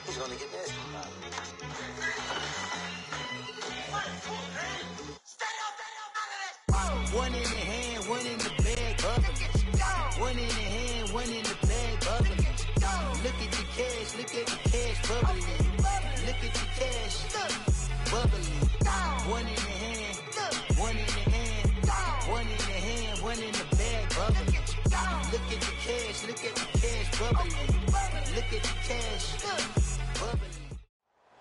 He's going to get this. One in the hand, one in the bag, bubbling. One in the hand, one in the bag, bubbling. Look at the cash, look at the cash, bubbling. Look at the cash, bubbling. One in the hand, one in the hand, one in the hand, one in the bag, bubbling. Look at the cash, look at the cash, bubbling. Look at the cash, bubbling.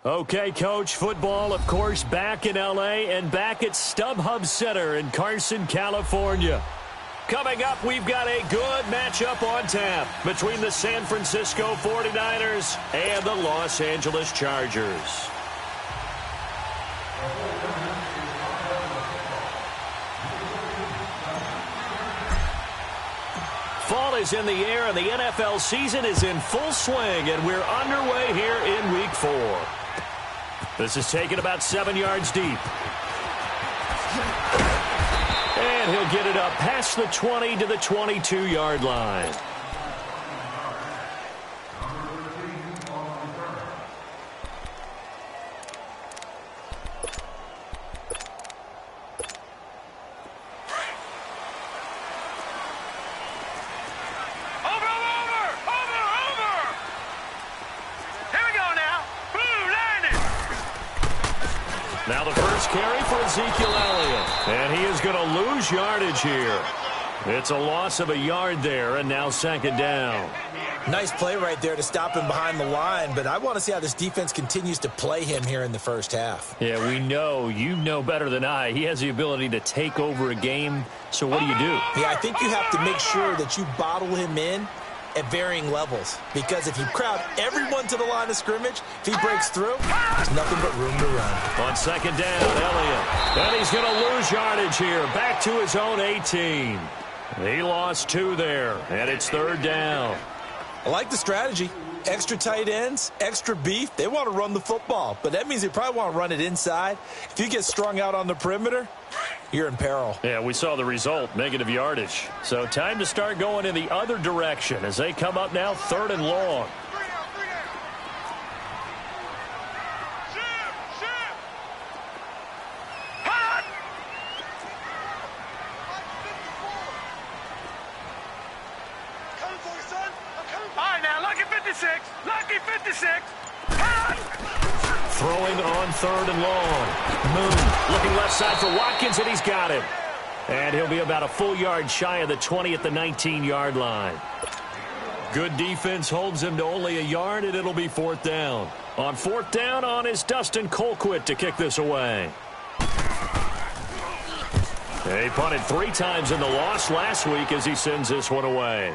Okay, Coach, football, of course, back in L.A. and back at StubHub Center in Carson, California. Coming up, we've got a good matchup on tap between the San Francisco 49ers and the Los Angeles Chargers. Fall is in the air, and the NFL season is in full swing, and we're underway here in Week 4. This is taken about 7 yards deep. And he'll get it up past the 20 to the 22-yard line. Now the first carry for Ezekiel Elliott. And he is going to lose yardage here. It's a loss of a yard there, and now second down. Nice play right there to stop him behind the line, but I want to see how this defense continues to play him here in the first half. Yeah, we know. You know better than I. He has the ability to take over a game, so what do you do? Yeah, I think you have to make sure that you bottle him in at varying levels, because if you crowd everyone to the line of scrimmage, if he breaks through, there's nothing but room to run. On second down, Elliott. And he's going to lose yardage here, back to his own 18. He lost 2 there, and it's third down. I like the strategy. Extra tight ends, extra beef. They want to run the football, but that means they probably want to run it inside. If you get strung out on the perimeter, you're in peril. Yeah, we saw the result, negative yardage. So time to start going in the other direction as they come up now, third and long. Lucky 56. Throwing on third and long. Moon looking left side for Watkins, and he's got him. And he'll be about a full yard shy of the 20 at the 19-yard line. Good defense holds him to only a yard, and it'll be fourth down. On fourth down on is Dustin Colquitt to kick this away. He punted 3 times in the loss last week as he sends this one away.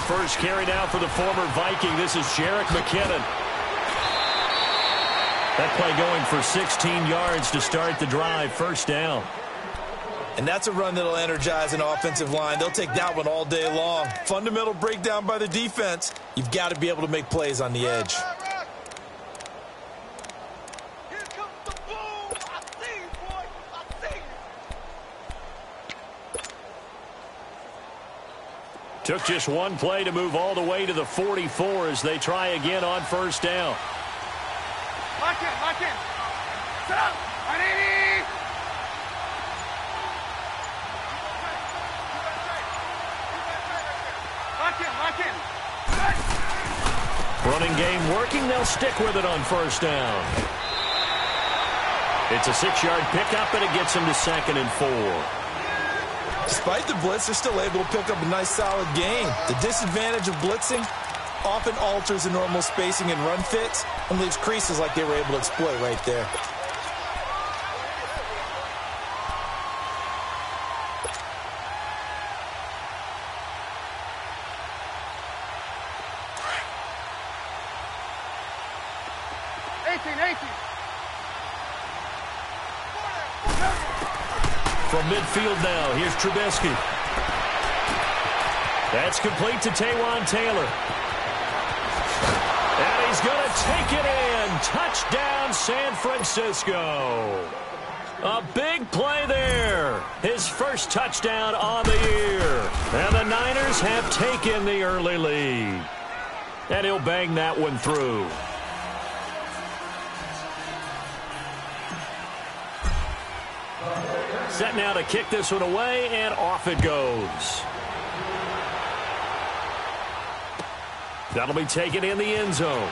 First carry now for the former Viking. This is Jerick McKinnon. That play going for 16 yards to start the drive. First down. And that's a run that'll energize an offensive line. They'll take that one all day long. Fundamental breakdown by the defense. You've got to be able to make plays on the edge. Took just one play to move all the way to the 44 as they try again on first down. Lock in. Sit up. Lock in. Running game working. They'll stick with it on first down. It's a 6-yard pickup, and it gets them to second and 4. Despite the blitz, they're still able to pick up a nice, solid gain. The disadvantage of blitzing often alters the normal spacing and run fits and leaves creases like they were able to exploit right there. From midfield now, here's Trubisky. That's complete to Taywan Taylor. And he's going to take it in. Touchdown, San Francisco. A big play there. His first touchdown on the year. And the Niners have taken the early lead. And he'll bang that one through. Set now to kick this one away, and off it goes. That'll be taken in the end zone.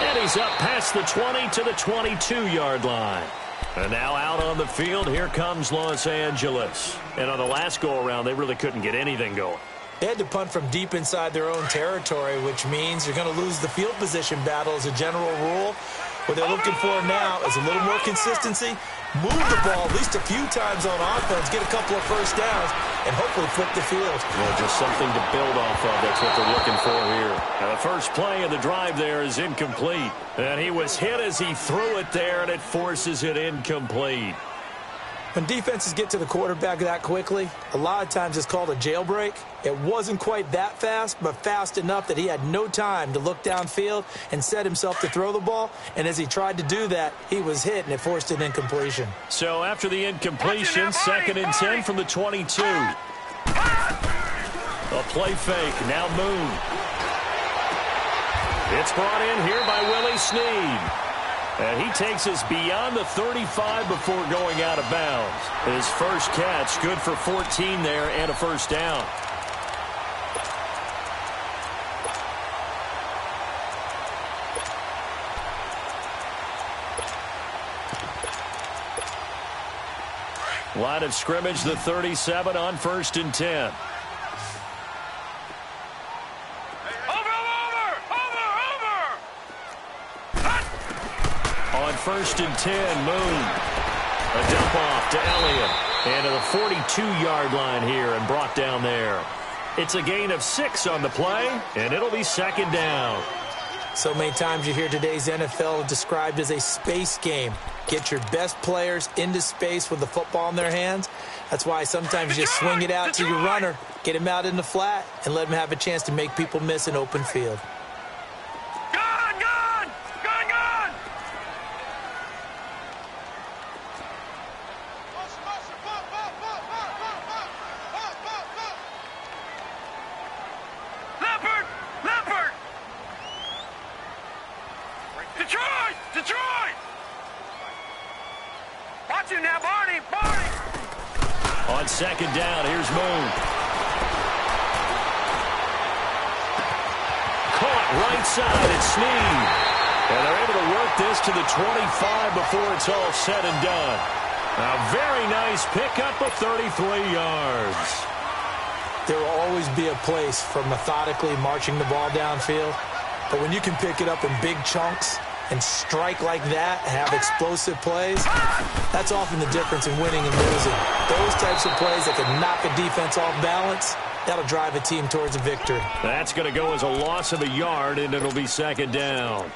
And he's up past the 20 to the 22-yard line. And now out on the field, here comes Los Angeles. And on the last go-around, they really couldn't get anything going. They had to punt from deep inside their own territory, which means you're going to lose the field position battle as a general rule. What they're looking for now is a little more consistency, move the ball at least a few times on offense, get a couple of first downs, and hopefully flip the field. Well, just something to build off of. That's what they're looking for here. Now, the first play of the drive there is incomplete. And he was hit as he threw it there, and it forces it incomplete. When defenses get to the quarterback that quickly, a lot of times it's called a jailbreak. It wasn't quite that fast, but fast enough that he had no time to look downfield and set himself to throw the ball. And as he tried to do that, he was hit, and it forced an incompletion. So after the incompletion, 2nd and 10 from the 22. A play fake, now Moon. It's brought in here by Willie Snead. And he takes us beyond the 35 before going out of bounds. His first catch, good for 14 there and a first down. Line of scrimmage, the 37 on 1st and 10. On 1st and 10, Moon. A dump off to Elliott. And to the 42-yard line here and brought down there. It's a gain of 6 on the play, and it'll be 2nd down. So many times you hear today's NFL described as a space game. Get your best players into space with the football in their hands. That's why sometimes you just swing it out to your runner, get him out in the flat, and let him have a chance to make people miss an open field. On 2nd down, here's Moon. Caught right side, it's Snead. And they're able to work this to the 25 before it's all said and done. A very nice pickup of 33 yards. There will always be a place for methodically marching the ball downfield. But when you can pick it up in big chunks and strike like that, have explosive plays, that's often the difference in winning and losing. Those types of plays that can knock a defense off balance, that'll drive a team towards a victory. That's going to go as a loss of a yard, and it'll be 2nd down.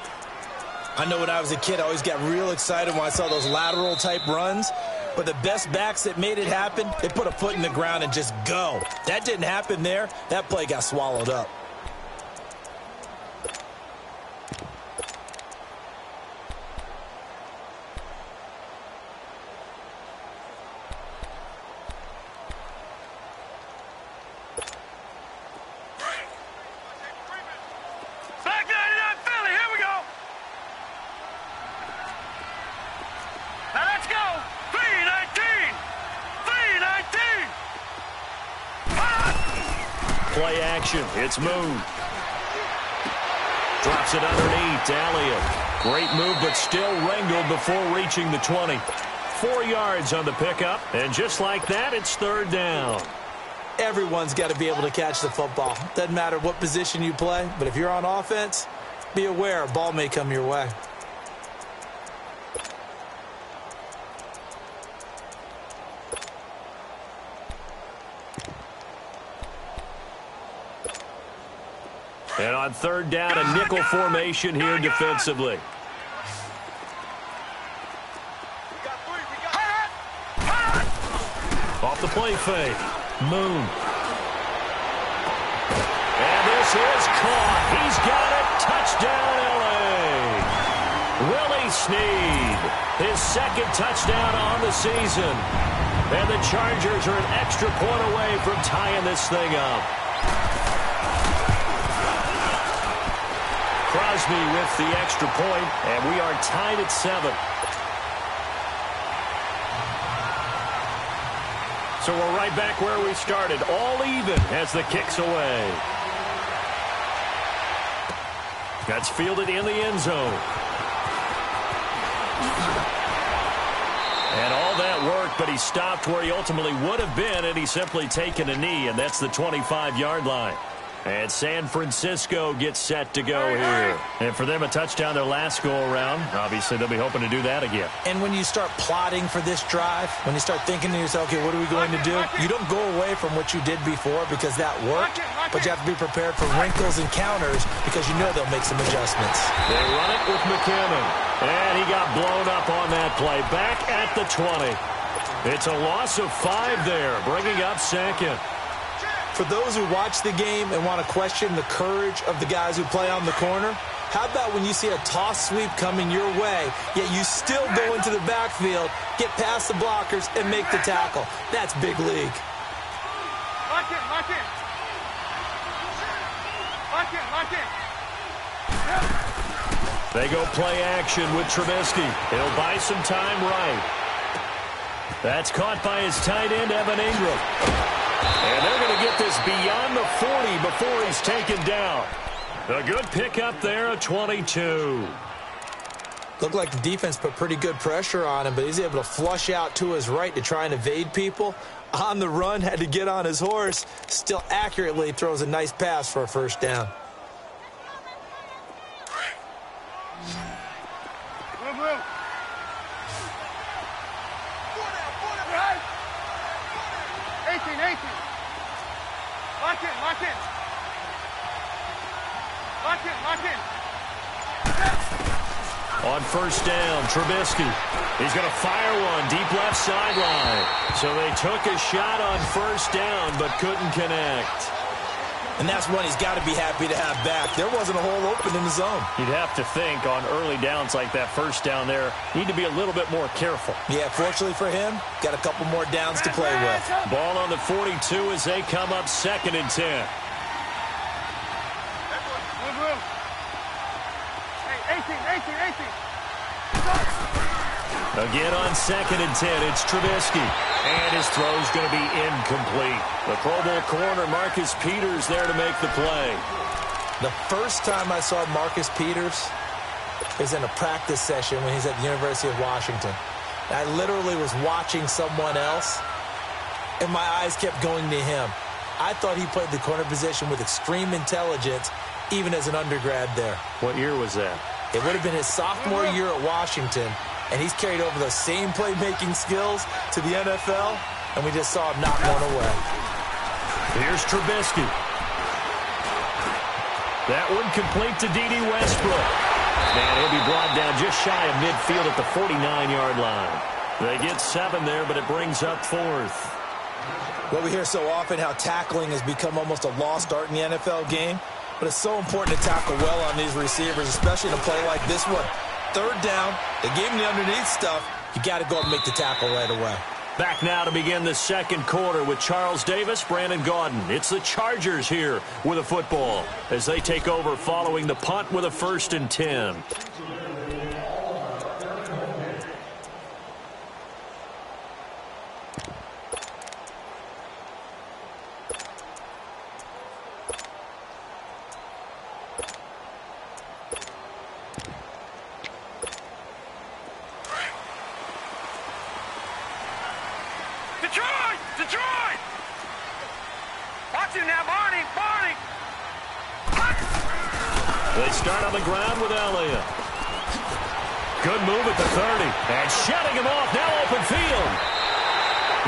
I know when I was a kid, I always got real excited when I saw those lateral-type runs. But the best backs that made it happen, they put a foot in the ground and just go. That didn't happen there. That play got swallowed up. Play action. It's Moon. Drops it underneath to Elliott. Great move, but still wrangled before reaching the 20. 4 yards on the pickup, and just like that, it's 3rd down. Everyone's got to be able to catch the football. Doesn't matter what position you play, but if you're on offense, be aware a ball may come your way. And on third down, a nickel formation here defensively. Off the play fake. Moon. And this is caught. He's got it. Touchdown, L.A. Willie Snead, his second touchdown on the season. And the Chargers are an extra point away from tying this thing up. Crosby with the extra point, and we are tied at 7. So we're right back where we started, all even as the kick's away. That's fielded in the end zone. And all that work, but he stopped where he ultimately would have been, and he's simply taken a knee, and that's the 25-yard line. And San Francisco gets set to go here. And for them, a touchdown their last go-around. Obviously, they'll be hoping to do that again. And when you start plotting for this drive, when you start thinking to yourself, okay, what are we going to do? You don't go away from what you did before because that worked, but you have to be prepared for wrinkles and counters because you know they'll make some adjustments. They run it with McKinnon. And he got blown up on that play. Back at the 20. It's a loss of 5 there, bringing up second. For those who watch the game and want to question the courage of the guys who play on the corner, how about when you see a toss sweep coming your way, yet you still go into the backfield, get past the blockers, and make the tackle? That's big league. Lock in, lock in. Lock in, lock in. They go play action with Trubisky. He'll buy some time right. That's caught by his tight end, Evan Ingram. And they're going to get this beyond the 40 before he's taken down. A good pickup there at 22. Looked like the defense put pretty good pressure on him, but he's able to flush out to his right to try and evade people. On the run, had to get on his horse. Still accurately throws a nice pass for a first down. Move, move. 18, 18. Lock in, lock in. Lock in, lock in. On first down, Trubisky. He's going to fire one deep left sideline. So they took a shot on first down but couldn't connect. And that's one he's got to be happy to have back. There wasn't a hole open in the zone. You'd have to think on early downs like that first down there, need to be a little bit more careful. Yeah, fortunately for him, got a couple more downs to play with. Ball on the 42 as they come up 2nd and 10. Move, move. Hey, 18, 18, 18. Again on 2nd and 10, it's Trubisky. And his throw's going to be incomplete. The Pro Bowl corner, Marcus Peters, there to make the play. The first time I saw Marcus Peters was in a practice session when he's at the University of Washington. I literally was watching someone else, and my eyes kept going to him. I thought he played the corner position with extreme intelligence, even as an undergrad there. What year was that? It would have been his sophomore year at Washington, and he's carried over those same playmaking skills to the NFL, and we just saw him knock one away. Here's Trubisky. That one complete to D.D. Westbrook. And he'll be brought down just shy of midfield at the 49-yard line. They get 7 there, but it brings up 4th. Well, we hear so often how tackling has become almost a lost art in the NFL game, but it's so important to tackle well on these receivers, especially in a play like this one. Third down, they gave him the underneath stuff. You got to go and make the tackle right away. Back now to begin the second quarter with Charles Davis, Brandon Gaudin. It's the Chargers here with a football as they take over following the punt with a 1st and 10. Detroit! Watch him now, Barney! Barney! They start on the ground with Elliott. Good move at the 30. And shutting him off, now open field.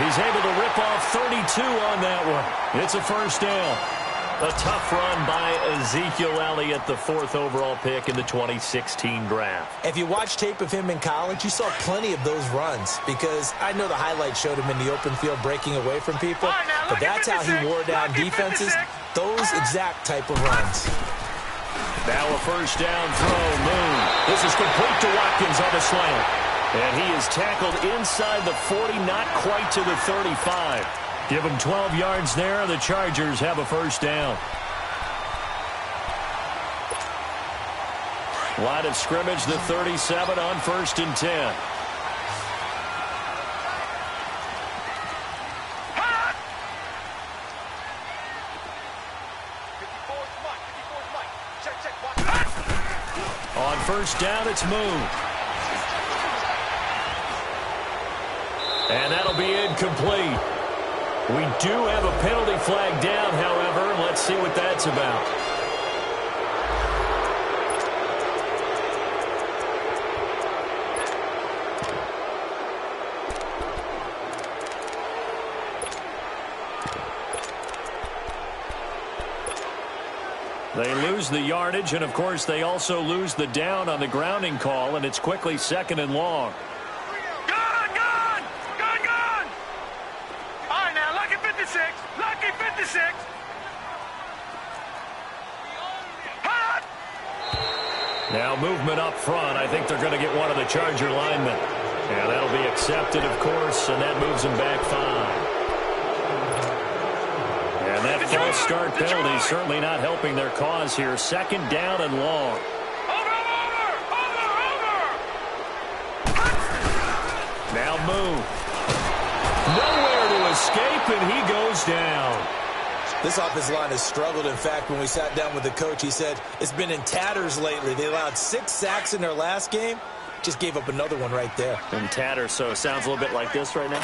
He's able to rip off 32 on that one. It's a first down. A tough run by Ezekiel Elliott, the 4th overall pick in the 2016 draft. If you watch tape of him in college, you saw plenty of those runs because I know the highlights showed him in the open field breaking away from people, but that's how he wore down defenses, those exact type of runs. Now a first down throw, Moon. This is complete to Watkins on the slant. And he is tackled inside the 40, not quite to the 35. Give him 12 yards there. The Chargers have a first down. Line of scrimmage, the 37 on 1st and 10. On first down, it's Moon. And that'll be incomplete. We do have a penalty flag down, however. Let's see what that's about. They lose the yardage, and, of course, they also lose the down on the grounding call, and it's quickly 2nd and long. Now movement up front. I think they're going to get one of the Charger linemen. And that'll be accepted, of course, and that moves them back 5. And that false start penalty certainly not helping their cause here. 2nd down and long. Now Moon. Nowhere to escape, and he goes down. This offensive line has struggled. In fact, when we sat down with the coach, he said it's been in tatters lately. They allowed 6 sacks in their last game. Just gave up another one right there. In tatters, so it sounds a little bit like this right now?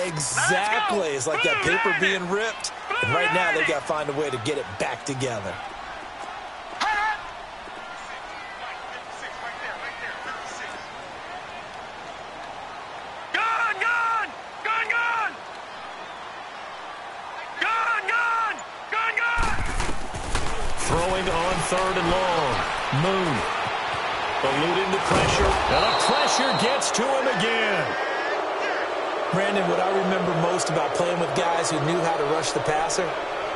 Exactly. It's like that paper being ripped. And right now, they've got to find a way to get it back together. Throwing on 3rd and long. Moon. Eluding the pressure. And the pressure gets to him again. Brandon, what I remember most about playing with guys who knew how to rush the passer,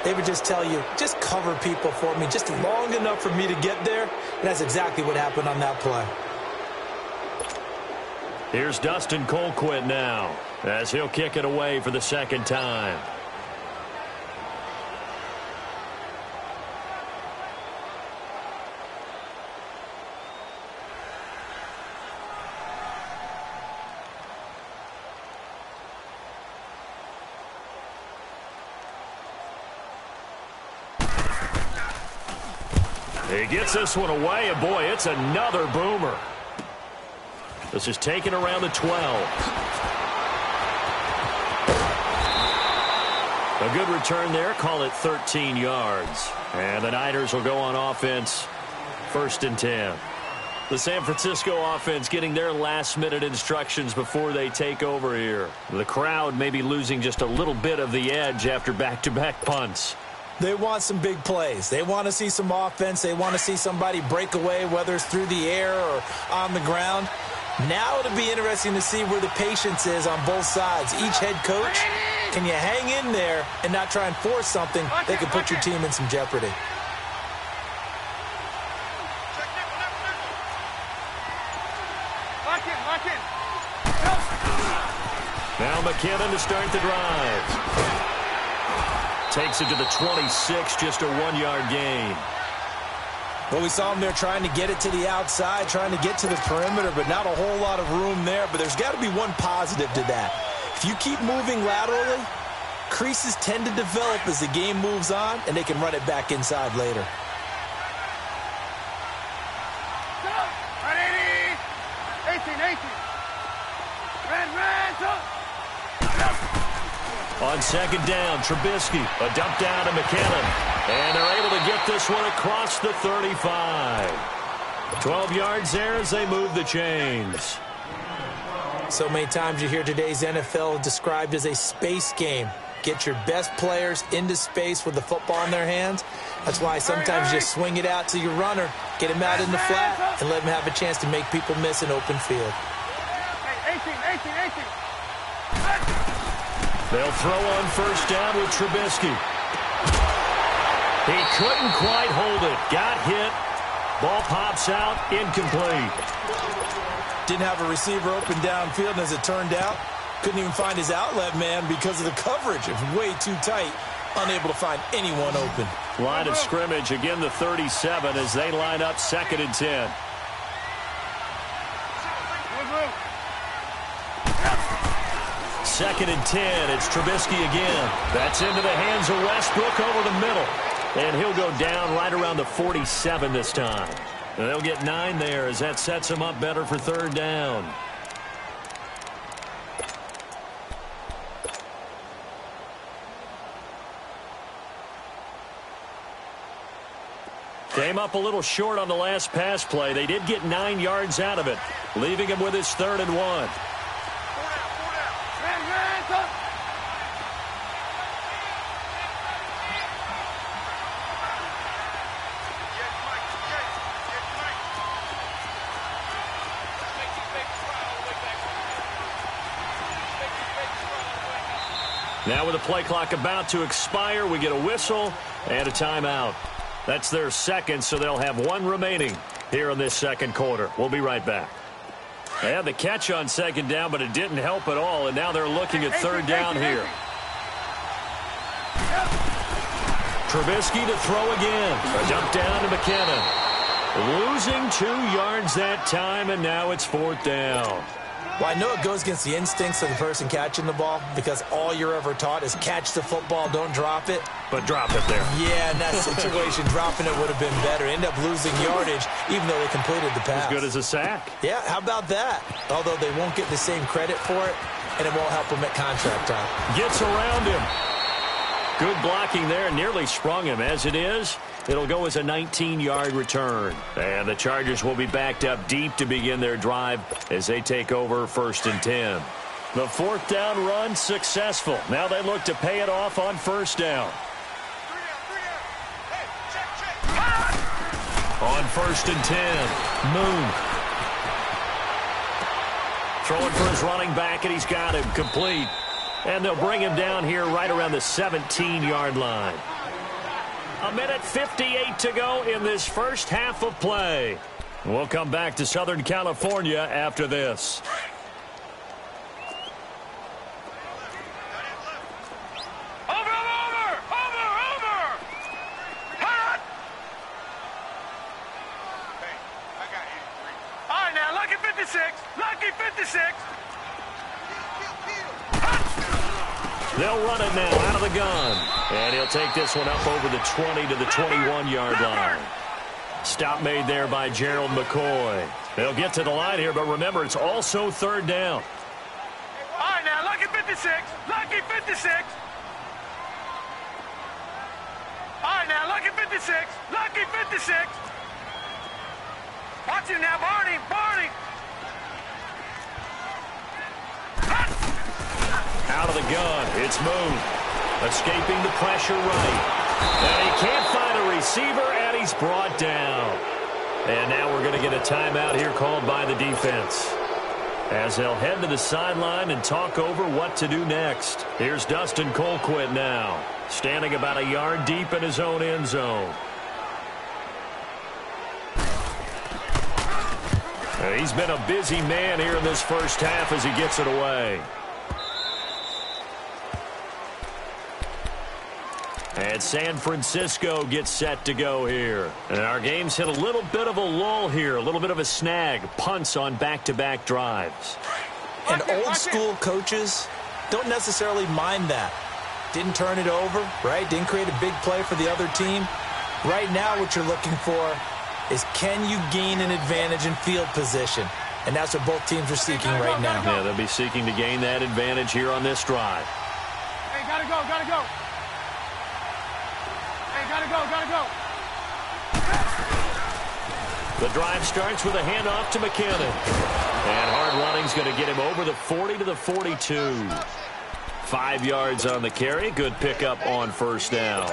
they would just tell you, just cover people for me, just long enough for me to get there. And that's exactly what happened on that play. Here's Dustin Colquitt now, as he'll kick it away for the 2nd time. He gets this one away, and boy, it's another boomer. This is taken around the 12. A good return there, call it 13 yards. And the Niners will go on offense, 1st and 10. The San Francisco offense getting their last-minute instructions before they take over here. The crowd may be losing just a little bit of the edge after back-to-back punts. They want some big plays. They want to see some offense. They want to see somebody break away, whether it's through the air or on the ground. Now it'll be interesting to see where the patience is on both sides. Each head coach, can you hang in there and not try and force something that could put your team in some jeopardy? Now McKinnon to start the drive. Takes it to the 26, just a 1-yard gain. Well, we saw him there trying to get it to the outside, trying to get to the perimeter, but not a whole lot of room there. But there's got to be one positive to that. If you keep moving laterally, creases tend to develop as the game moves on, and they can run it back inside later. On 2nd down, Trubisky, a dump down to McKinnon. And they're able to get this one across the 35. 12 yards there as they move the chains. So many times you hear today's NFL described as a space game. get your best players into space with the football in their hands. That's why sometimes you just swing it out to your runner, get him out in the flat, and let him have a chance to make people miss an open field. 18. They'll throw on first down with Trubisky. He couldn't quite hold it. Got hit. Ball pops out. Incomplete. Didn't have a receiver open downfield, and as it turned out, couldn't even find his outlet man because of the coverage. It was way too tight. Unable to find anyone open. Line of scrimmage, again the 37 as they line up 2nd and 10. Second and 10. It's Trubisky again. That's into the hands of Westbrook over the middle. And he'll go down right around the 47 this time. And they'll get 9 there as that sets him up better for 3rd down. Came up a little short on the last pass play. They did get 9 yards out of it, leaving him with his 3rd and 1. Now with the play clock about to expire, we get a whistle and a timeout. That's their second, so they'll have 1 remaining here in this 2nd quarter. We'll be right back. They had the catch on 2nd down, but it didn't help at all, and now they're looking at 3rd down here. Trubisky to throw again. A dump down to McKinnon. Losing 2 yards that time, and now it's 4th down. Well, I know it goes against the instincts of the person catching the ball because all you're ever taught is catch the football, don't drop it. But drop it there. Yeah, in that situation, dropping it would have been better. End up losing yardage, even though they completed the pass. As good as a sack. Yeah, how about that? Although they won't get the same credit for it, and it won't help them at contract time. Gets around him. Good blocking there, nearly sprung him. As it is, it'll go as a 19-yard return. And the Chargers will be backed up deep to begin their drive as they take over 1st and 10. The 4th down run successful. Now they look to pay it off on 1st down. On 1st and 10, Moon. Throwing for his running back, and he's got him complete. And they'll bring him down here right around the 17-yard line. 1:58 to go in this first half of play. We'll come back to Southern California after this. They'll run it now out of the gun. And he'll take this one up over the 20 to the 21-yard line. Stop made there by Gerald McCoy. They'll get to the line here, but remember, it's also 3rd down. All right, now, lucky 56. Lucky 56. All right, now, lucky 56. Lucky 56. Watch him now, Barney. Barney. Out of the gun, it's Moon. Escaping the pressure right. And he can't find a receiver, and he's brought down. And now we're going to get a timeout here called by the defense, as they'll head to the sideline and talk over what to do next. Here's Dustin Colquitt now, standing about a yard deep in his own end zone. He's been a busy man here in this first half as he gets it away. And San Francisco gets set to go here. And our game's hit a little bit of a lull here, a little bit of a snag. Punts on back-to-back drives. And old-school coaches don't necessarily mind that. Didn't turn it over, right? Didn't create a big play for the other team. Right now what you're looking for is, can you gain an advantage in field position? And that's what both teams are seeking right now. Yeah, they'll be seeking to gain that advantage here on this drive. Hey, gotta go, gotta go. Gotta go. The drive starts with a handoff to McKinnon. And hard running's going to get him over the 40 to the 42. 5 yards on the carry. Good pickup on first down.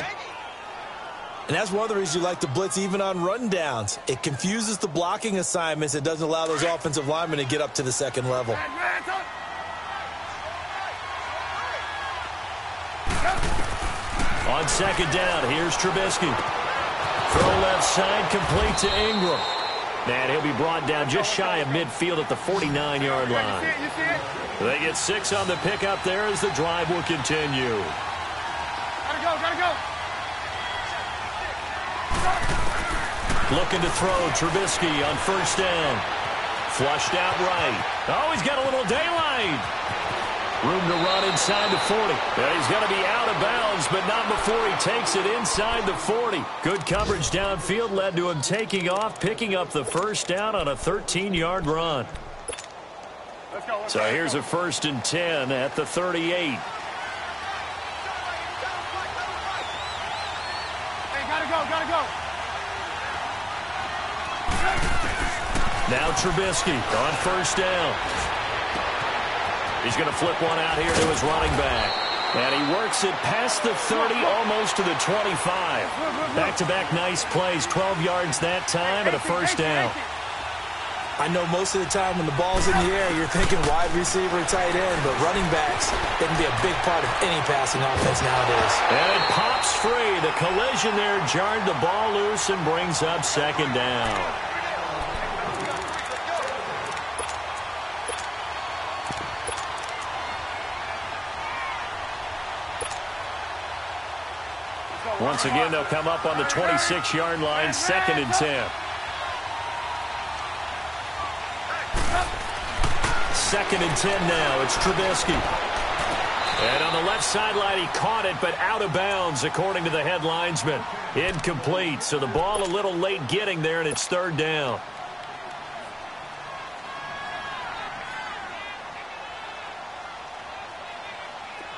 And that's one of the reasons you like to blitz even on run downs. It confuses the blocking assignments. It doesn't allow those offensive linemen to get up to the second level. On second down, here's Trubisky. Throw left side, complete to Ingram. And he'll be brought down just shy of midfield at the 49-yard line. They get 6 on the pickup there as the drive will continue. Gotta go. Looking to throw, Trubisky on first down. Flushed out right. Oh, he's got a little daylight. Room to run inside the 40. Yeah, he's going to be out of bounds, but not before he takes it inside the 40. Good coverage downfield led to him taking off, picking up the first down on a 13-yard run. So here's a 1st and 10 at the 38. Hey, gotta go. Now Trubisky on first down. He's going to flip one out here to his running back. And he works it past the 30, almost to the 25. Back-to-back nice plays, 12 yards that time and a first down. I know most of the time when the ball's in the air, you're thinking wide receiver, tight end, but running backs can be a big part of any passing offense nowadays. And it pops free. The collision there jarred the ball loose and brings up second down. Once again, they'll come up on the 26-yard line, 2nd and 10. 2nd and 10 now. It's Trubisky. And on the left sideline, he caught it, but out of bounds, according to the head linesman. Incomplete. So the ball a little late getting there, and it's 3rd down.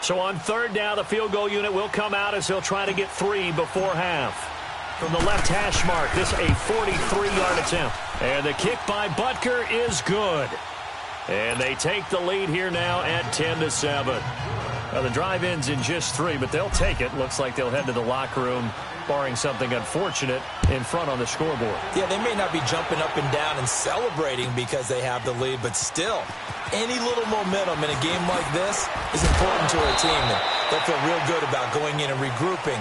So on 3rd down, the field goal unit will come out as they'll try to get 3 before half. From the left hash mark, this a 43-yard attempt. And the kick by Butker is good. And they take the lead here now at 10-7. Now the drive ends in just 3, but they'll take it. Looks like they'll head to the locker room, barring something unfortunate, in front on the scoreboard. Yeah, they may not be jumping up and down and celebrating because they have the lead, but still, any little momentum in a game like this is important to a team. And they'll feel real good about going in and regrouping,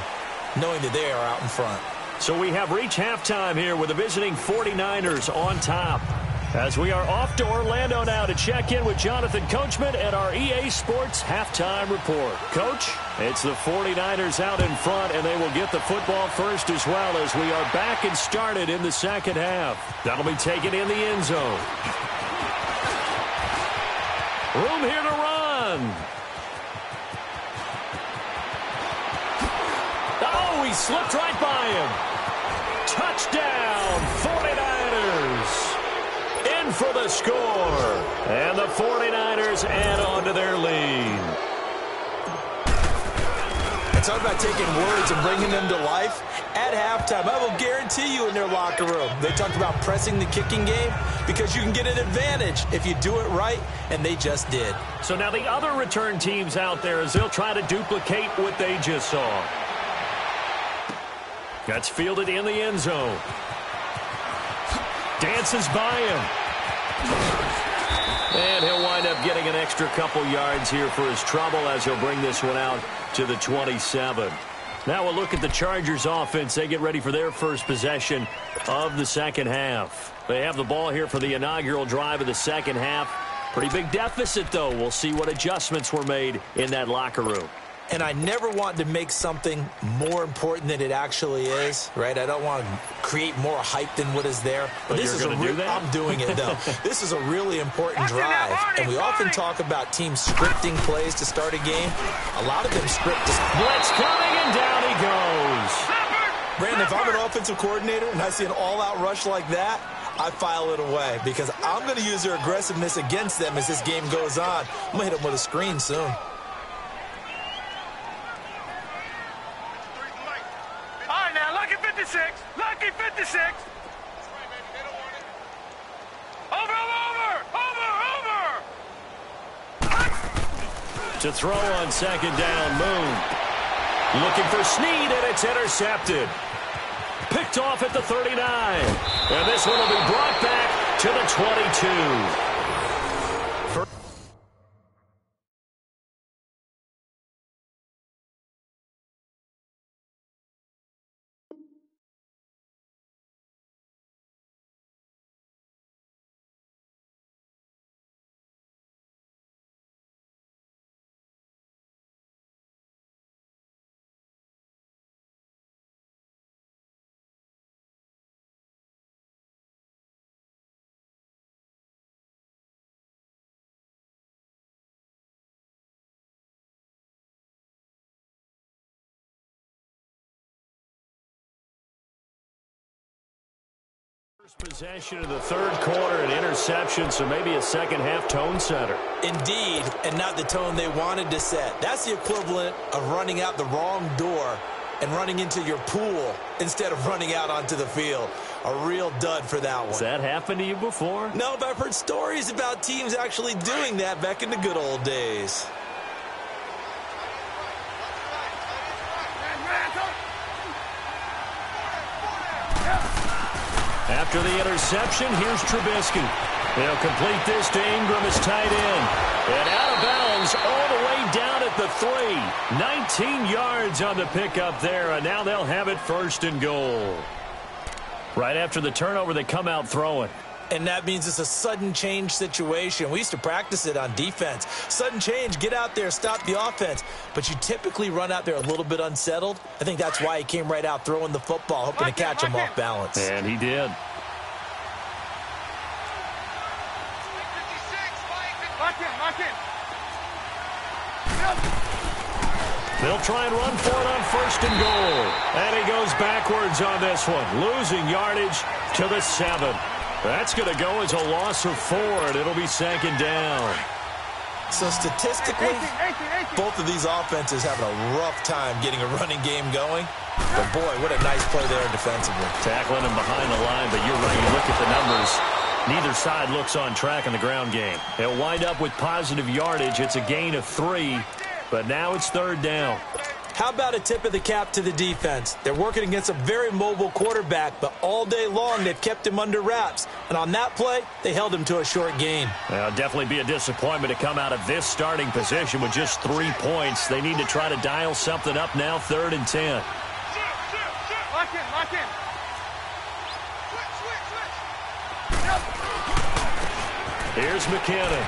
knowing that they are out in front. So we have reached halftime here with the visiting 49ers on top. As we are off to Orlando now to check in with Jonathan Coachman at our EA Sports Halftime Report. Coach, it's the 49ers out in front, and they will get the football first as well as we are back and started in the second half. That'll be taken in the end zone. Room here to run. Oh, he slipped right by him. Touchdown, 49ers. In for the score. And the 49ers add on to their lead. And talk about taking words and bringing them to life. At halftime, I will guarantee you in their locker room, they talked about pressing the kicking game because you can get an advantage if you do it right, and they just did. So now the other return teams out there as they'll try to duplicate what they just saw. That's fielded in the end zone. Dances by him. And he'll wind up getting an extra couple yards here for his trouble as he'll bring this one out to the 27. Now we'll look at the Chargers offense. They get ready for their first possession of the second half. They have the ball here for the inaugural drive of the second half. Pretty big deficit, though. We'll see what adjustments were made in that locker room. And I never want to make something more important than it actually is, right? I don't want to create more hype than what is there. But this is I'm doing it, though. This is a really important drive. And we often talk about teams scripting plays to start a game. A lot of them script. Blitz coming, and down he goes. Brandon, if I'm an offensive coordinator and I see an all-out rush like that, I file it away because I'm going to use their aggressiveness against them as this game goes on. I'm going to hit them with a screen soon. Lucky 56. Over. To throw on second down, Moon. Looking for Snead, and it's intercepted. Picked off at the 39. And this one will be brought back to the 22. Possession of the third quarter, an interception, so maybe a second-half tone setter. Indeed, and not the tone they wanted to set. That's the equivalent of running out the wrong door and running into your pool instead of running out onto the field. A real dud for that one. Has that happened to you before? No, but I've heard stories about teams actually doing that back in the good old days. After the interception, here's Trubisky. They'll complete this to Ingram as tight end. And out of bounds all the way down at the 3. 19 yards on the pickup there, and now they'll have it first and goal. Right after the turnover, they come out throwing. And that means it's a sudden change situation. We used to practice it on defense. Sudden change, get out there, stop the offense. But you typically run out there a little bit unsettled. I think that's why he came right out throwing the football, hoping to catch him off balance. And he did. They'll try and run for it on first and goal. And he goes backwards on this one, losing yardage to the 7. That's going to go as a loss of 4, and it'll be second down. So statistically, both of these offenses having a rough time getting a running game going. But boy, what a nice play there defensively. Tackling him behind the line, but you're right, you look at the numbers. Neither side looks on track in the ground game. They'll wind up with positive yardage. It's a gain of 3, but now it's third down. How about a tip of the cap to the defense? They're working against a very mobile quarterback, but all day long they've kept him under wraps. And on that play, they held him to a short gain. It'll definitely be a disappointment to come out of this starting position with just 3 points. They need to try to dial something up now, 3rd and 10. Lock in. Here's McKinnon.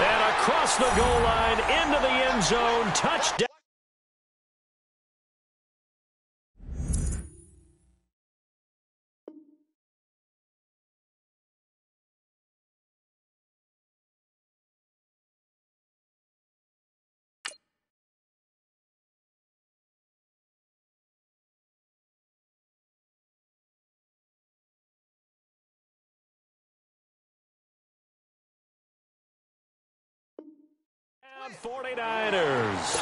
And across the goal line, into the end zone, touchdown. And 49ers.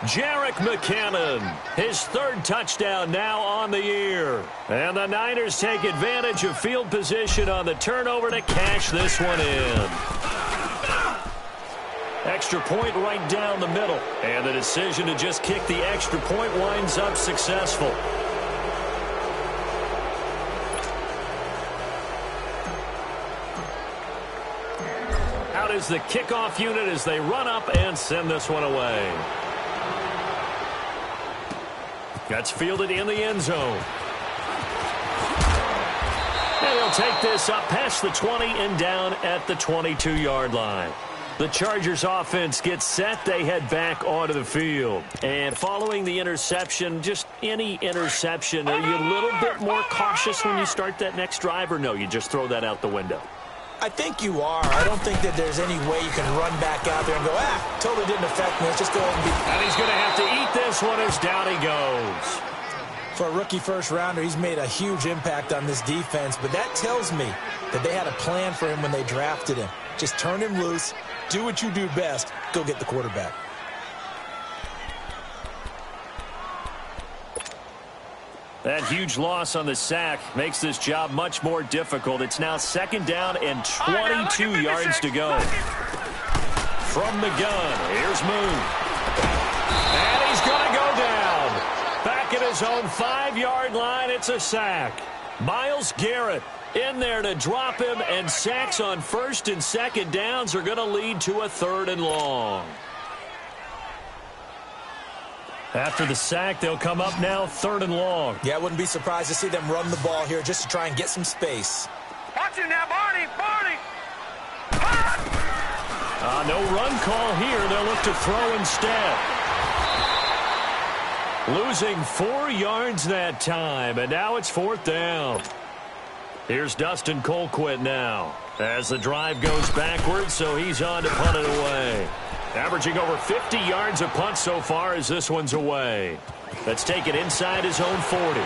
Jerick McKinnon, his 3rd touchdown now on the year. And the Niners take advantage of field position on the turnover to cash this one in. Extra point right down the middle. And the decision to just kick the extra point winds up successful. Out is the kickoff unit as they run up and send this one away. That's fielded in the end zone. And he'll take this up past the 20 and down at the 22-yard line. The Chargers offense gets set. They head back onto the field. And following the interception, just any interception, are you a little bit more cautious when you start that next drive, or no, you just throw that out the window? I think you are. I don't think that there's any way you can run back out there and go, totally didn't affect me. Let's just go ahead and beat. And he's going to have to eat this one as down he goes. For a rookie first-rounder, he's made a huge impact on this defense, but that tells me that they had a plan for him when they drafted him. Just turn him loose, do what you do best, go get the quarterback. That huge loss on the sack makes this job much more difficult. It's now second down and 22 yards to go. from the gun. Here's Moon. And he's going to go down. Back at his own 5-yard line, it's a sack. Myles Garrett in there to drop him, and sacks on first and second downs are going to lead to a 3rd and long. After the sack, they'll come up now 3rd and long. Yeah, I wouldn't be surprised to see them run the ball here just to try and get some space. Watch it now, Barney! Barney! No run call here. They'll look to throw instead. Losing 4 yards that time, and now it's 4th down. Here's Dustin Colquitt now as the drive goes backwards, so he's on to punt it away. Averaging over 50 yards a punt so far as this one's away. Let's take it inside his own 40.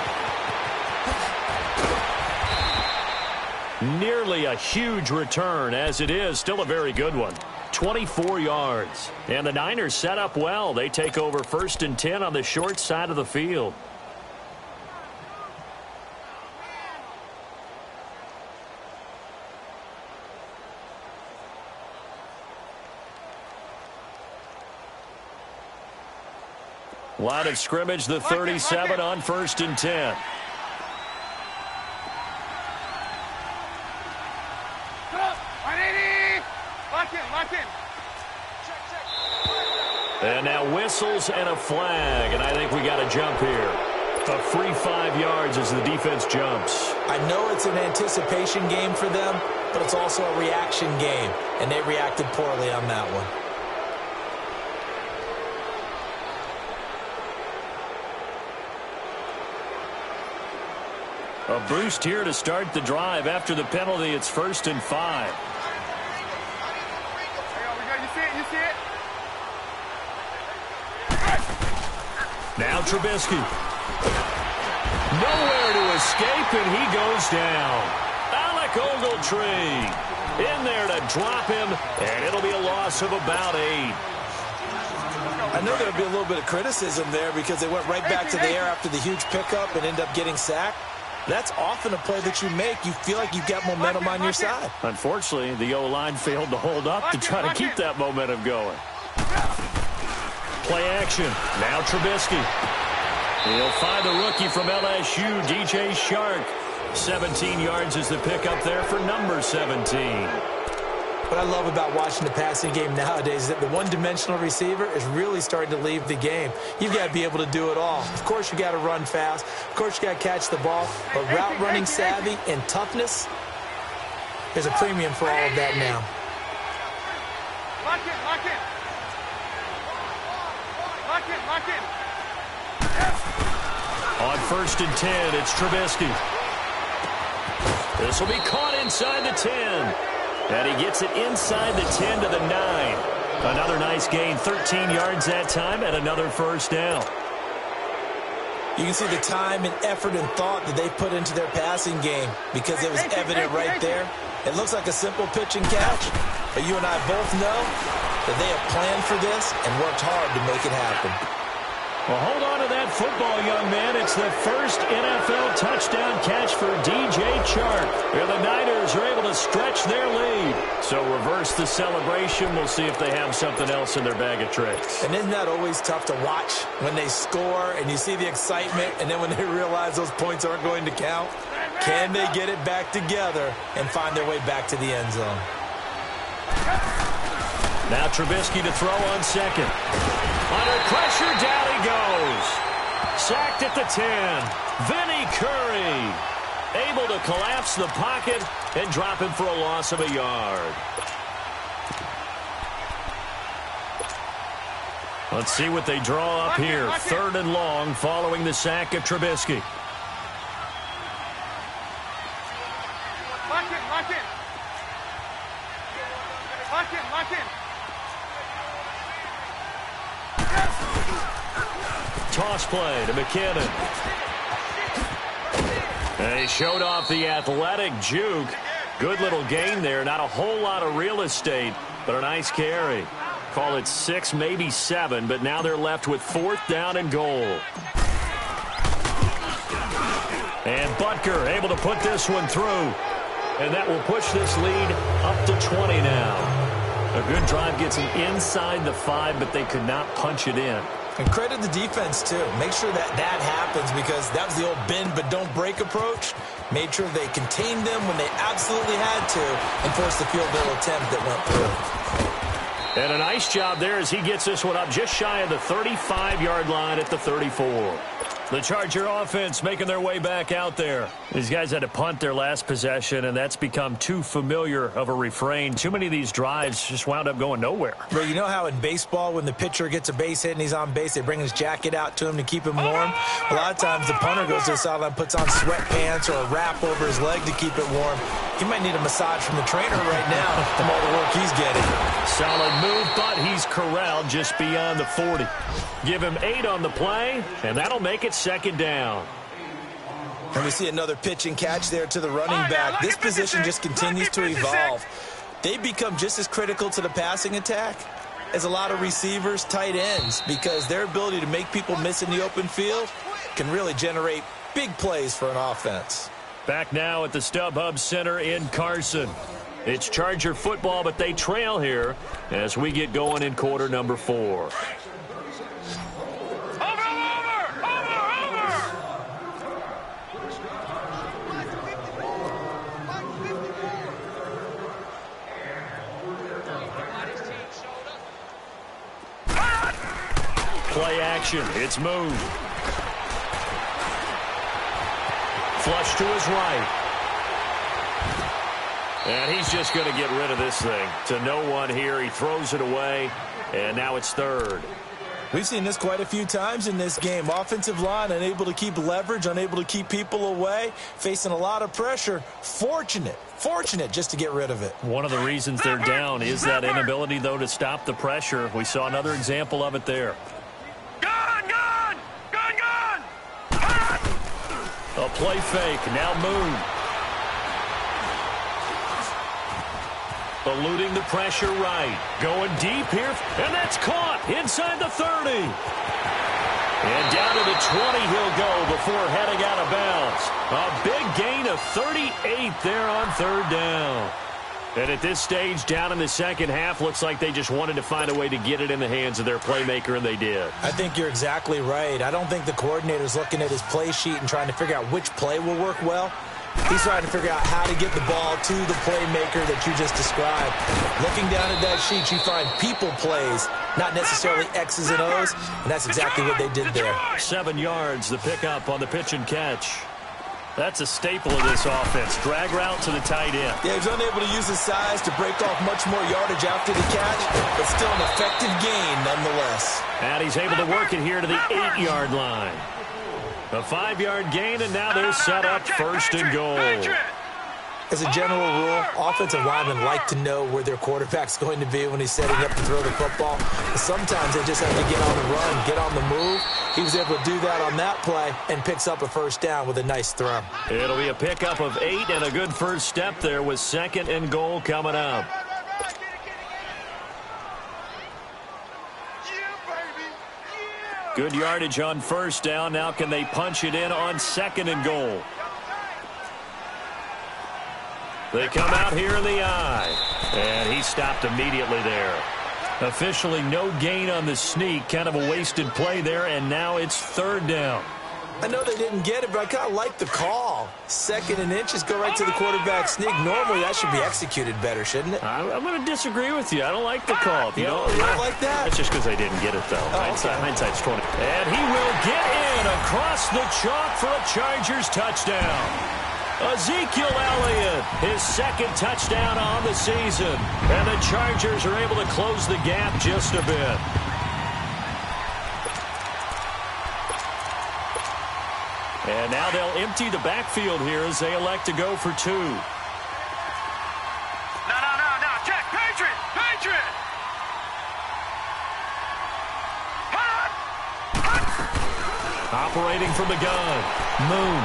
Nearly a huge return as it is. Still a very good one. 24 yards. And the Niners set up well. They take over 1st and 10 on the short side of the field. Line of scrimmage, the 37 on 1st and 10. And now whistles and a flag, and I think we got a jump here. A free 5 yards as the defense jumps. I know it's an anticipation game for them, but it's also a reaction game, and they reacted poorly on that one. A boost here to start the drive. After the penalty, it's 1st and 5. You see it? Now Trubisky. Nowhere to escape, and he goes down. Alec Ogletree in there to drop him, and it'll be a loss of about 8. I know there'll be a little bit of criticism there because they went right back to the air after the huge pickup and end up getting sacked. That's often a play that you make. You feel like you've got momentum on your side. Unfortunately, the O-line failed to hold up to try to keep that momentum going. Play action. Now Trubisky. He'll find the rookie from LSU, DJ Shark. 17 yards is the pickup there for number 17. What I love about watching the passing game nowadays is that the one-dimensional receiver is really starting to leave the game. You've got to be able to do it all. Of course, you got to run fast. Of course, you got to catch the ball. But route running savvy and toughness, there's a premium for all of that now. Lock it, lock it. Lock it, lock it. On 1st and 10, it's Trubisky. This will be caught inside the 10. And he gets it inside the 10 to the 9. Another nice gain, 13 yards that time, and another 1st down. You can see the time and effort and thought that they put into their passing game because it was evident right there. It looks like a simple pitch and catch, but you and I both know that they have planned for this and worked hard to make it happen. Well, hold on to that football, young man. It's the first NFL touchdown catch for DJ Chark. And the Niners are able to stretch their lead. So reverse the celebration. We'll see if they have something else in their bag of tricks. And isn't that always tough to watch when they score and you see the excitement and then when they realize those points aren't going to count? Can they get it back together and find their way back to the end zone? Now Trubisky to throw on second. Under pressure, down he goes. Sacked at the 10. Vinny Curry able to collapse the pocket and drop him for a loss of a yard. Let's see what they draw up here. 3rd and long following the sack of Trubisky. Lock it, lock it. Lock it, lock it. Toss play to McKinnon. And he showed off the athletic juke. Good little gain there. Not a whole lot of real estate, but a nice carry. Call it 6, maybe 7, but now they're left with 4th down and goal. And Butker able to put this one through. And that will push this lead up to 20 now. A good drive gets them inside the 5, but they could not punch it in. And credit the defense, too. Make sure that happens, because that was the old bend but don't break approach. Made sure they contained them when they absolutely had to and forced the field goal attempt that went through. And a nice job there as he gets this one up just shy of the 35-yard line at the 34. The Charger offense making their way back out there. These guys had to punt their last possession, and that's become too familiar of a refrain. Too many of these drives just wound up going nowhere. Well, you know how in baseball when the pitcher gets a base hit and he's on base, they bring his jacket out to him to keep him warm? A lot of times the punter goes to the sideline, puts on sweatpants or a wrap over his leg to keep it warm. He might need a massage from the trainer right now from all the work he's getting. Solid move, but he's corralled just beyond the 40. Give him 8 on the play, and that'll make it second down. And we see another pitch and catch there to the running back. This position just continues to evolve. They become just as critical to the passing attack as a lot of receivers, tight ends, because their ability to make people miss in the open field can really generate big plays for an offense. Back now at the StubHub Center in Carson. It's Charger football, but they trail here as we get going in quarter number 4. Play action. It's moved. Flush to his right. And he's just going to get rid of this thing. To no one here. He throws it away. And now it's third. We've seen this quite a few times in this game. Offensive line unable to keep leverage, unable to keep people away, facing a lot of pressure. Fortunate just to get rid of it. One of the reasons they're down is that inability, though, to stop the pressure. We saw another example of it there. A play fake, now Moon. Eluding the pressure right. Going deep here, and that's caught inside the 30. And down to the 20 he'll go before heading out of bounds. A big gain of 38 there on third down. And at this stage, down in the second half, looks like they just wanted to find a way to get it in the hands of their playmaker, and they did. I think you're exactly right. I don't think the coordinator's looking at his play sheet and trying to figure out which play will work well. He's trying to figure out how to get the ball to the playmaker that you just described. Looking down at that sheet, you find people plays, not necessarily X's and O's, and that's exactly what they did there. 7 yards, the pickup on the pitch and catch. That's a staple of this offense. Drag route to the tight end. Yeah, he's unable to use his size to break off much more yardage after the catch, but still an effective gain nonetheless. And he's able to work it here to the 8-yard line. A 5-yard gain, and now they're set up first and goal. As a general rule, offensive linemen like to know where their quarterback's going to be when he's setting up to throw the football. But sometimes they just have to get on the run, get on the move. He was able to do that on that play and picks up a first down with a nice throw. It'll be a pickup of 8 and a good first step there with second and goal coming up. Good yardage on first down. Now can they punch it in on second and goal? They come out here in the eye. And he stopped immediately there. Officially no gain on the sneak. Kind of a wasted play there. And now it's third down. I know they didn't get it, but I kind of like the call. Second and inches, go right to the quarterback sneak. Normally, that should be executed better, shouldn't it? I'm going to disagree with you. I don't like the call. You don't like that? That's just because they didn't get it, though. Hindsight's 20. And he will get in across the chalk for a Chargers touchdown. Ezekiel Elliott, his second touchdown on the season. And the Chargers are able to close the gap just a bit. And now they'll empty the backfield here as they elect to go for 2. No. Check. Patriot. Operating from the gun. Moon.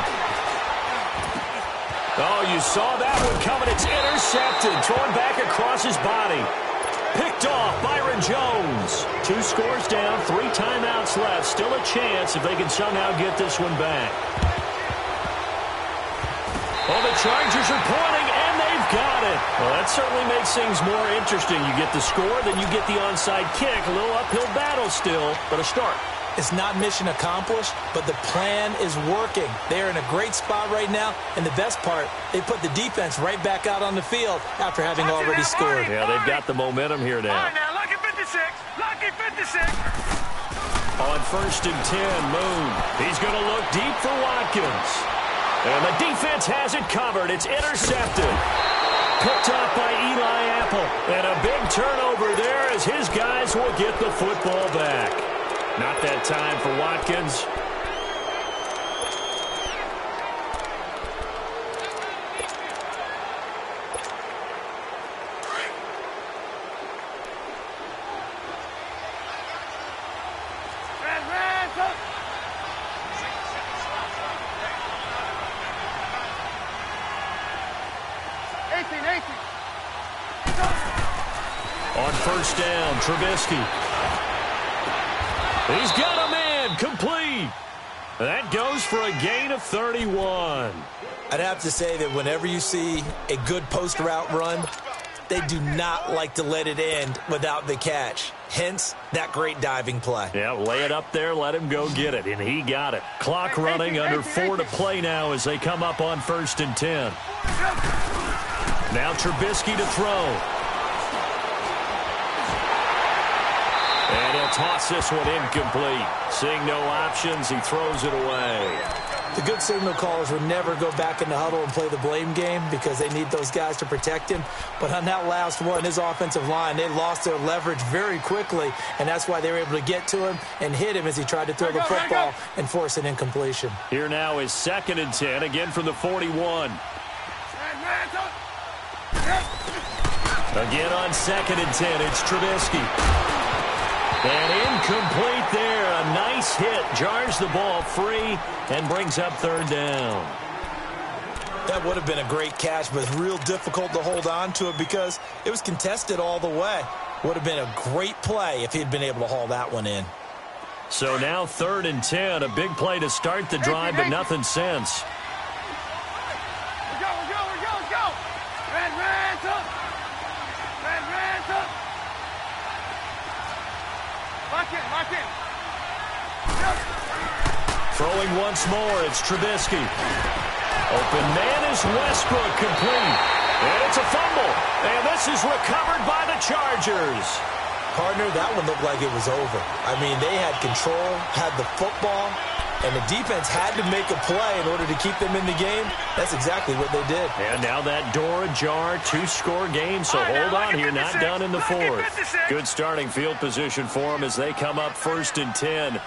Oh, you saw that one coming. It's intercepted. Thrown back across his body. Picked off Byron Jones. 2 scores down, 3 timeouts left. Still a chance if they can somehow get this one back. Oh, the Chargers are pointing, and they've got got it. Well, that certainly makes things more interesting. You get the score, then you get the onside kick. A little uphill battle still, but a start. It's not mission accomplished, but the plan is working. They're in a great spot right now, and the best part, they put the defense right back out on the field after having already scored. Yeah, they've got the momentum here now. All right, now, lucky 56. Lucky 56. On 1st and 10, Moon. He's going to look deep for Watkins. And the defense has it covered. It's intercepted. Picked up by Eli Apple. And a big turnover there as his guys will get the football back. Not that time for Watkins. On 1st down, Trubisky. He's got a man, complete. That goes for a gain of 31. I'd have to say that whenever you see a good post route run, they do not like to let it end without the catch. Hence, that great diving play. Yeah, lay it up there, let him go get it, and he got it. Clock running, under 4 to play now as they come up on 1st and 10. Now Trubisky to throw. And he'll toss this one incomplete. Seeing no options, he throws it away. The good signal callers would never go back in the huddle and play the blame game because they need those guys to protect him. But on that last one, his offensive line, they lost their leverage very quickly, and that's why they were able to get to him and hit him as he tried to throw the football and force an incompletion. Here now is 2nd and 10, again from the 41. Again on 2nd and 10, it's Trubisky. And incomplete there. A nice hit. Jars the ball free and brings up 3rd down. That would have been a great catch, but it's real difficult to hold on to it because it was contested all the way. Would have been a great play if he'd been able to haul that one in. So now 3rd and 10. A big play to start the drive, but nothing since. Let's go. Red up. Lock in. Throwing once more, it's Trubisky. Open man is Westbrook, complete. And it's a fumble. And this is recovered by the Chargers. Partner, that one looked like it was over. I mean, they had control, had the football, and the defense had to make a play in order to keep them in the game. That's exactly what they did. And now that door ajar, 2-score game, so hold on here, not done in the 4th. Good starting field position for them as they come up 1st and 10.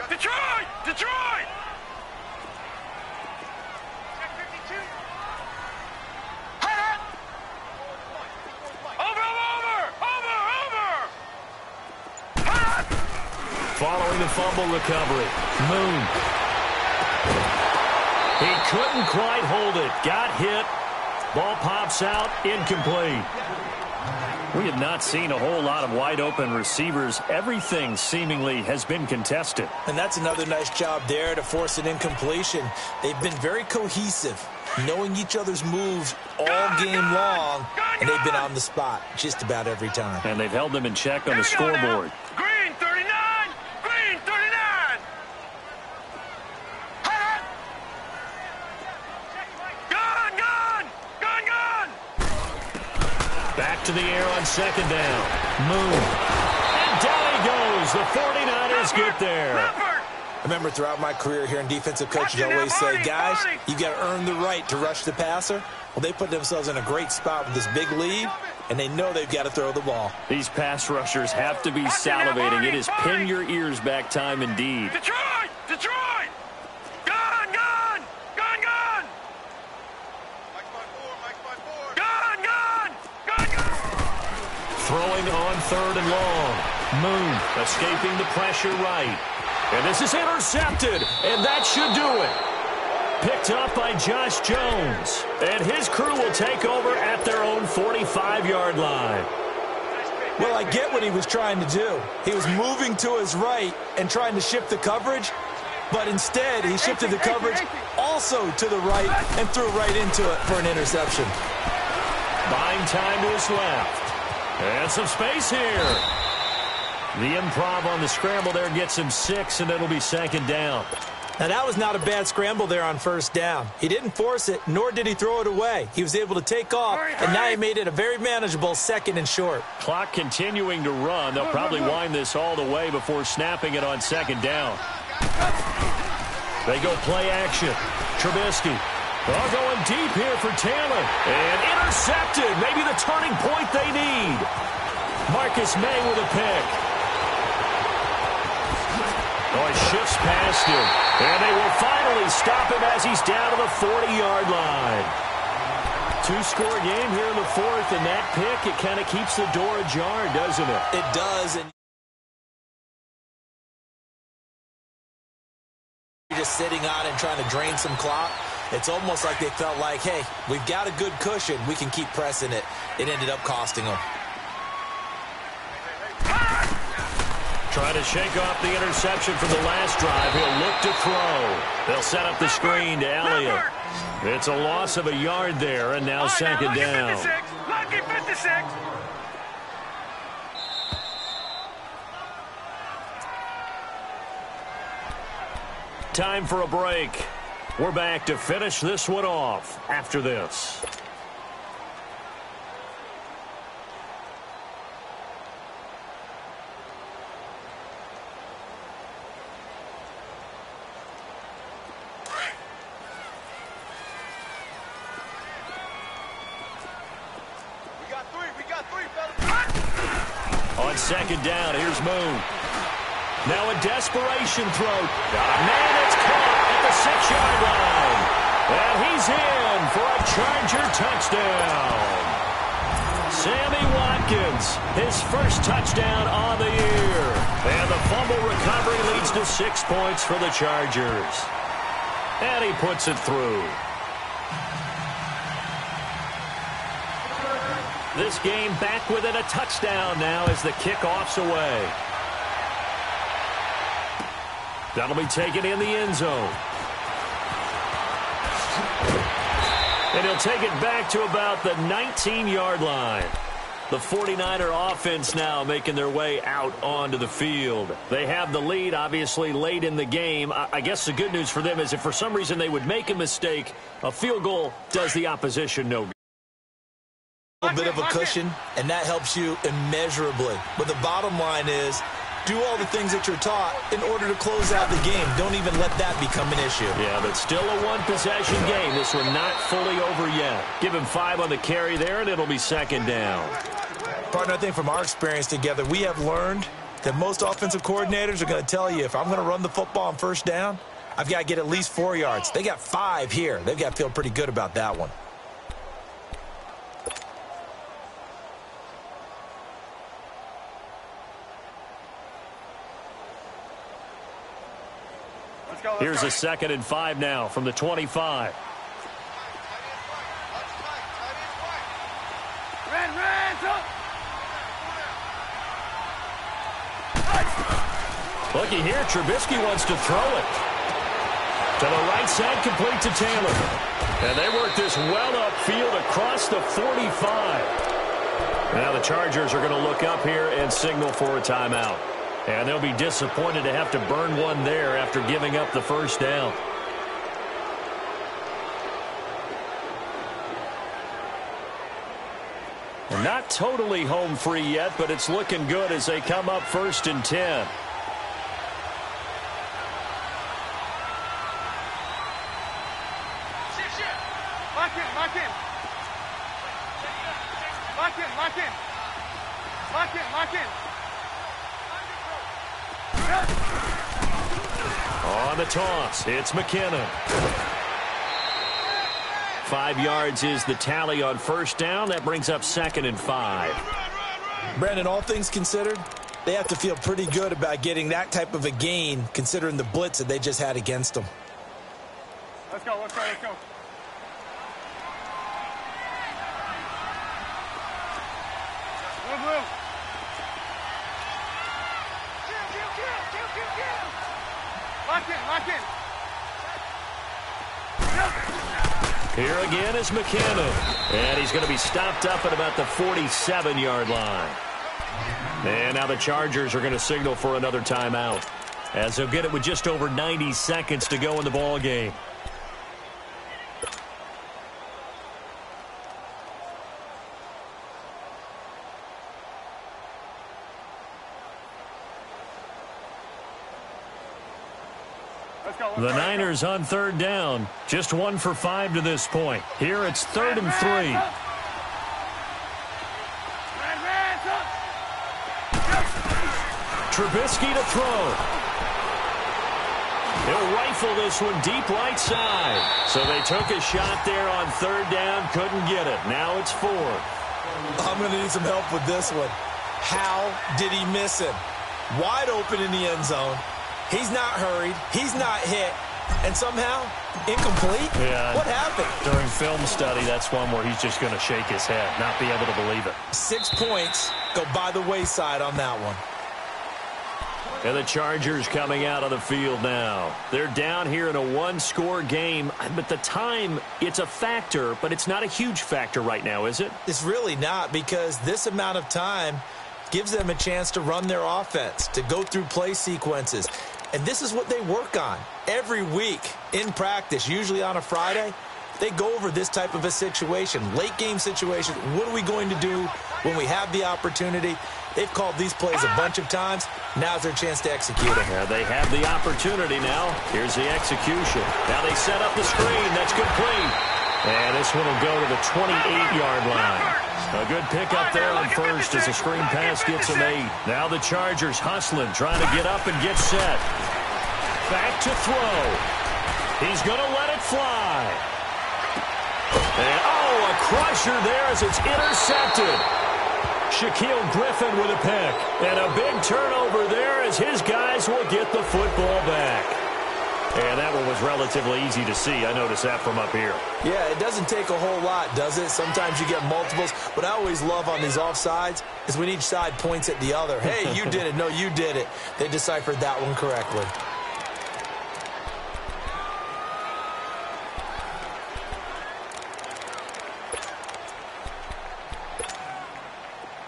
Detroit! Following the fumble recovery, Moon. He couldn't quite hold it. Got hit. Ball pops out. Incomplete. We have not seen a whole lot of wide-open receivers. Everything seemingly has been contested. And that's another nice job there to force an incompletion. They've been very cohesive, knowing each other's moves all game long, and they've been on the spot just about every time. And they've held them in check on the scoreboard. Green 39! Gun! Back to the air on 2nd down. Moon. And down he goes. The 49ers get there. I remember throughout my career here in defensive coaches, I always say, guys, you got to earn the right to rush the passer. Well, they put themselves in a great spot with this big lead, and they know they've got to throw the ball. These pass rushers have to be salivating. It is pin your ears back time indeed. Detroit! Gun! Throwing on 3rd and long. Moon escaping the pressure right. And this is intercepted, and that should do it. Picked up by Josh Jones. And his crew will take over at their own 45-yard line. Well, I get what he was trying to do. He was moving to his right and trying to shift the coverage. But instead, he shifted the coverage also to the right and threw right into it for an interception. Buying time to his left. And some space here. The improv on the scramble there gets him 6, and it'll be second down. Now, that was not a bad scramble there on first down. He didn't force it, nor did he throw it away. He was able to take off, and now he made it a very manageable 2nd and short. Clock continuing to run. They'll probably wind this all the way before snapping it on second down. They go play action. Trubisky. All going deep here for Taylor. And intercepted. Maybe the turning point they need. Marcus May with a pick. Oh, he shifts past him. And they will finally stop him as he's down to the 40-yard line. 2-score game here in the 4th, and that pick, it kind of keeps the door ajar, doesn't it? It does. And you're just sitting on it and trying to drain some clock. It's almost like they felt like, hey, we've got a good cushion. We can keep pressing it. It ended up costing them. Trying to shake off the interception from the last drive. He'll look to throw. They'll set up the screen to Elliott. It's a loss of a yard there, and now second down. Lucky 56. Time for a break. We're back to finish this one off after this. On second down, here's Moon. Now a desperation throw. Got a man that's caught at the 6-yard line. And he's in for a Charger touchdown. Sammy Watkins, his first touchdown on the year. And the fumble recovery leads to 6 points for the Chargers. And he puts it through. This game back within a touchdown now as the kickoff's away. That'll be taken in the end zone. And he'll take it back to about the 19-yard line. The 49er offense now making their way out onto the field. They have the lead, obviously, late in the game. I guess the good news for them is if for some reason they would make a mistake, a field goal does the opposition no good. A little bit of a cushion, and that helps you immeasurably. But the bottom line is, do all the things that you're taught in order to close out the game. Don't even let that become an issue. Yeah, but still a one-possession game. This one not fully over yet. Give him 5 on the carry there, and it'll be second down. Partner, I think from our experience together, we have learned that most offensive coordinators are going to tell you, if I'm going to run the football on first down, I've got to get at least 4 yards. They got 5 here. They've got to feel pretty good about that one. Here's a 2nd and 5 now from the 25. Looky here, Trubisky wants to throw it. To the right side, complete to Taylor. And they work this well upfield across the 45. Now the Chargers are going to look up here and signal for a timeout. And they'll be disappointed to have to burn one there after giving up the first down. And not totally home free yet, but it's looking good as they come up 1st and 10. Lock in, lock in. Lock in, lock in. Lock in, lock in. On the toss, it's McKinnon. 5 yards is the tally on first down. That brings up 2nd and 5. Brandon, all things considered, they have to feel pretty good about getting that type of a gain considering the blitz that they just had against them. Let's go, let's go, let's go. Move, move. Lock in, lock Here again is McKinnon. And he's going to be stopped up at about the 47-yard line. And now the Chargers are going to signal for another timeout, as they'll get it with just over 90 seconds to go in the ball game. The Niners on third down. Just 1 for 5 to this point. Here it's 3rd and 3. Trubisky to throw. He'll rifle this one deep right side. So they took a shot there on third down. Couldn't get it. Now it's 4th. I'm going to need some help with this one. How did he miss him? Wide open in the end zone. He's not hurried. He's not hit. And somehow, incomplete? Yeah. What happened? During film study, that's one where he's just going to shake his head, not be able to believe it. 6 points go by the wayside on that one. And the Chargers coming out on the field now. They're down here in a one-score game. But the time, it's a factor, but it's not a huge factor right now, is it? It's really not, because this amount of time gives them a chance to run their offense, to go through play sequences. And this is what they work on every week in practice, usually on a Friday. They go over this type of a situation, late game situation. What are we going to do when we have the opportunity? They've called these plays a bunch of times. Now's their chance to execute it. Yeah, they have the opportunity now. Here's the execution. Now they set up the screen. That's complete. And this one will go to the 28-yard line. A good pickup there on first as the screen pass gets him 8. Now the Chargers hustling, trying to get up and get set. Back to throw. He's going to let it fly. And, a crusher there as it's intercepted. Shaquille Griffin with a pick. And a big turnover there as his guys will get the football back. And that one was relatively easy to see. I noticed that from up here. Yeah, it doesn't take a whole lot, does it? Sometimes you get multiples. What I always love on these offsides is when each side points at the other. Hey, you did it. No, you did it. They deciphered that one correctly.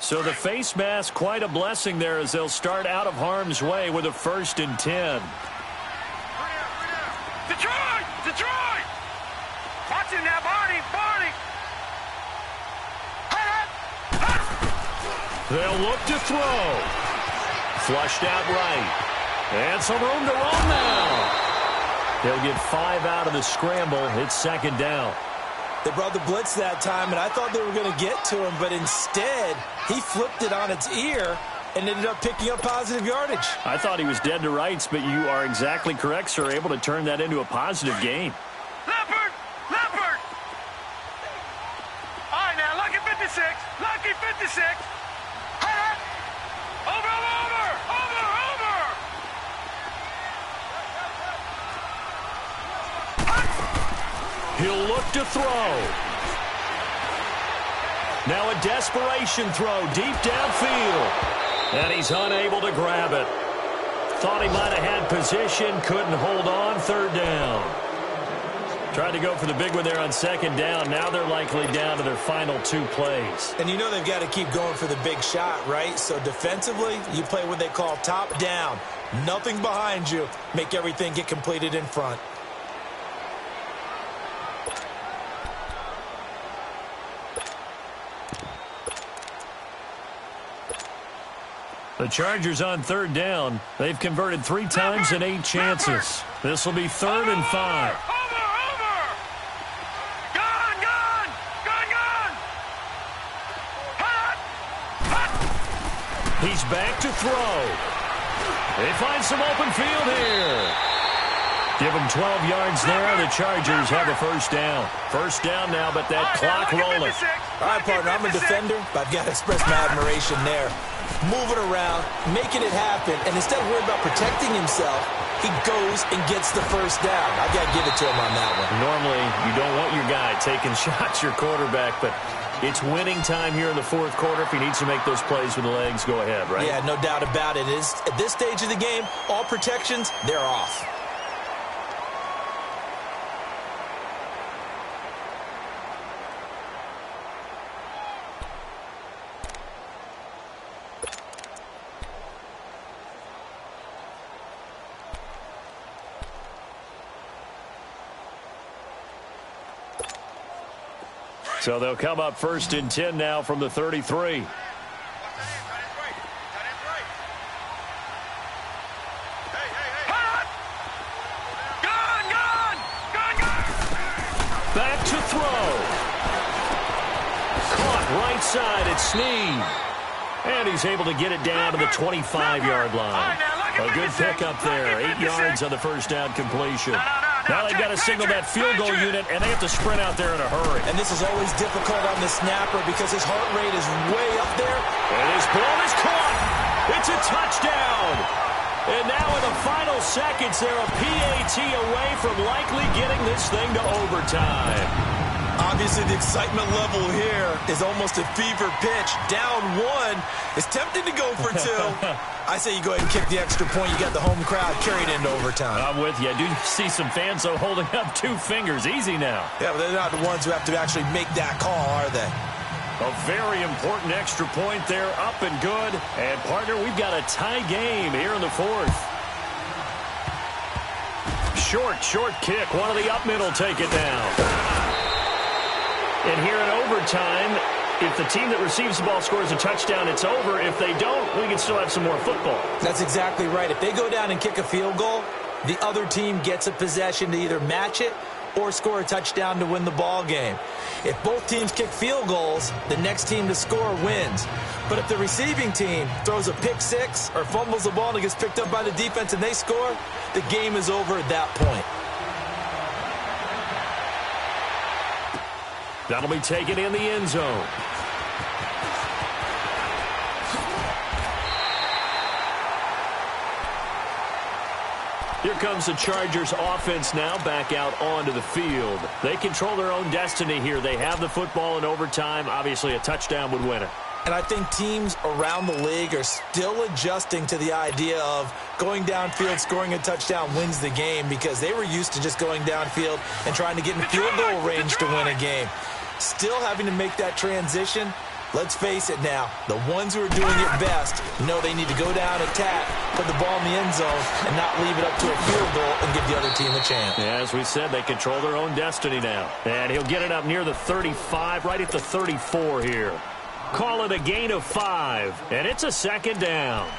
So the face mask, quite a blessing there as they'll start out of harm's way with a 1st and 10. Detroit! Watch him now, Barney! They'll look to throw. Flushed out right. And some room to run now. They'll get 5 out of the scramble. It's 2nd down. They brought the blitz that time, and I thought they were going to get to him, but instead, he flipped it on its ear and ended up picking up positive yardage. I thought he was dead to rights, but you are exactly correct, sir, able to turn that into a positive gain. Leopard! All right, now, lucky 56. Over! He'll look to throw. Now a desperation throw deep downfield. And he's unable to grab it. Thought he might have had position, couldn't hold on, 3rd down. Tried to go for the big one there on 2nd down. Now they're likely down to their final 2 plays. And you know they've got to keep going for the big shot, right? So defensively, you play what they call top down. Nothing behind you. Make everything get completed in front. The Chargers on 3rd down. They've converted 3 times in 8 chances. This will be 3rd and 5. He's back to throw. They find some open field here. Give them 12 yards there. The Chargers have a 1st down. 1st down now, but that clock rolling. All right, partner, I'm a defender, but I've got to express my admiration there. Moving around, making it happen, and instead of worrying about protecting himself, he goes and gets the 1st down. I've got to give it to him on that one. Normally, you don't want your guy taking shots, your quarterback, but it's winning time here in the 4th quarter. If he needs to make those plays with the legs, go ahead, right? Yeah, no doubt about it. At this stage of the game, all protections, they're off. So they'll come up 1st and 10 now from the 33. Back to throw. Caught right side at Snead. And he's able to get it down to the 25-yard line. A good pickup there. 8 yards on the first down completion. Now they've got to signal that field goal unit, and they have to sprint out there in a hurry. And this is always difficult on the snapper because his heart rate is way up there. And his ball is caught. It's a touchdown. And now in the final seconds, they're a PAT away from likely getting this thing to overtime. Obviously, the excitement level here is almost a fever pitch. Down 1. It's tempting to go for 2. I say you go ahead and kick the extra point. You got the home crowd carried into overtime. I'm with you. I do see some fans, though, holding up 2 fingers. Easy now. Yeah, but they're not the ones who have to actually make that call, are they? A very important extra point there, up and good. And, partner, we've got a tie game here in the 4th. Short kick. One of the up mid will take it down. And here in overtime, if the team that receives the ball scores a touchdown, it's over. If they don't, we can still have some more football. That's exactly right. If they go down and kick a field goal, the other team gets a possession to either match it or score a touchdown to win the ball game. If both teams kick field goals, the next team to score wins. But if the receiving team throws a pick six or fumbles the ball and it gets picked up by the defense and they score, the game is over at that point. That'll be taken in the end zone. Here comes the Chargers offense now back out onto the field. They control their own destiny here. They have the football in overtime. Obviously, a touchdown would win it. And I think teams around the league are still adjusting to the idea of going downfield, scoring a touchdown wins the game because they were used to just going downfield and trying to get in field goal range to win a game. Still having to make that transition. Let's face it now, the ones who are doing it best know they need to go down, attack, put the ball in the end zone, and not leave it up to a field goal and give the other team a chance. Yeah, as we said, they control their own destiny now. And he'll get it up near the 35, right at the 34 here. Call it a gain of 5, and it's a second down.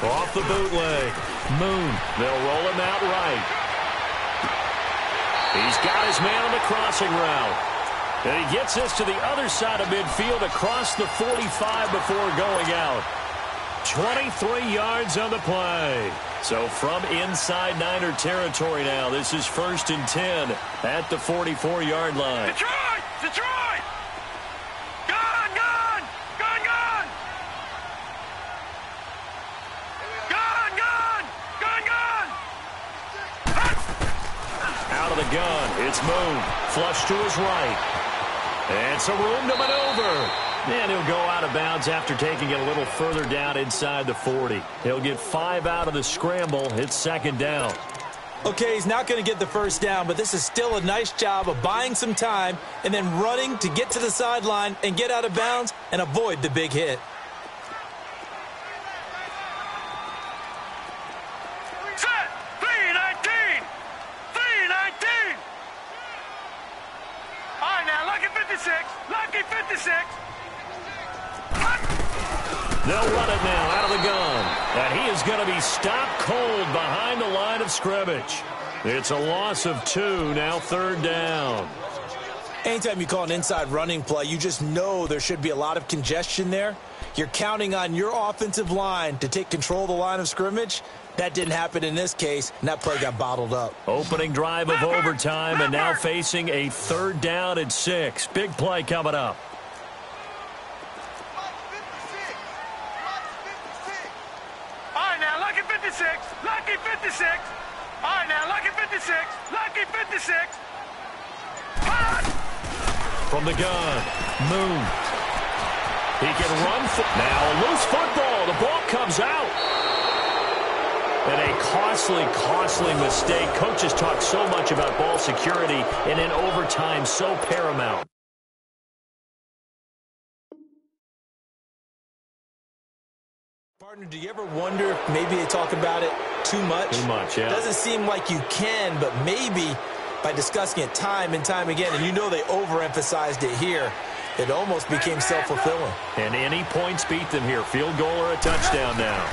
Off the bootleg. Moon. They'll roll him out right. He's got his man on the crossing route. And he gets this to the other side of midfield across the 45 before going out. 23 yards on the play. So from inside Niner territory now, this is 1st and 10 at the 44-yard line. Detroit! Detroit! Gone! Gone! Gone! Gone! Gone! Gone! Gone! Gone! Out of the gun, it's Moon. Flush to his right. And some room to maneuver. And he'll go out of bounds after taking it a little further down inside the 40. He'll get 5 out of the scramble. It's second down. Okay, he's not going to get the first down, but this is still a nice job of buying some time and then running to get to the sideline and get out of bounds and avoid the big hit. Set! 319! 319! All right, now, lucky 56. Lucky 56. They'll run it now out of the gun. And he is going to be stopped cold behind the line of scrimmage. It's a loss of 2, now 3rd down. Anytime you call an inside running play, you just know there should be a lot of congestion there. You're counting on your offensive line to take control of the line of scrimmage. That didn't happen in this case, and that play got bottled up. Opening drive of overtime and now facing a 3rd down and 6. Big play coming up. Lucky 56. All right, now, lucky 56. Lucky 56. From the gun, Moon. He can run. Now a loose football. The ball comes out. And a costly, costly mistake. Coaches talk so much about ball security, and in overtime, so paramount. Partner, do you ever wonder if maybe they talk about it too much? Too much, yeah. It doesn't seem like you can, but maybe by discussing it time and time again, and you know they overemphasized it here, it almost became self-fulfilling. And any points beat them here. Field goal or a touchdown now.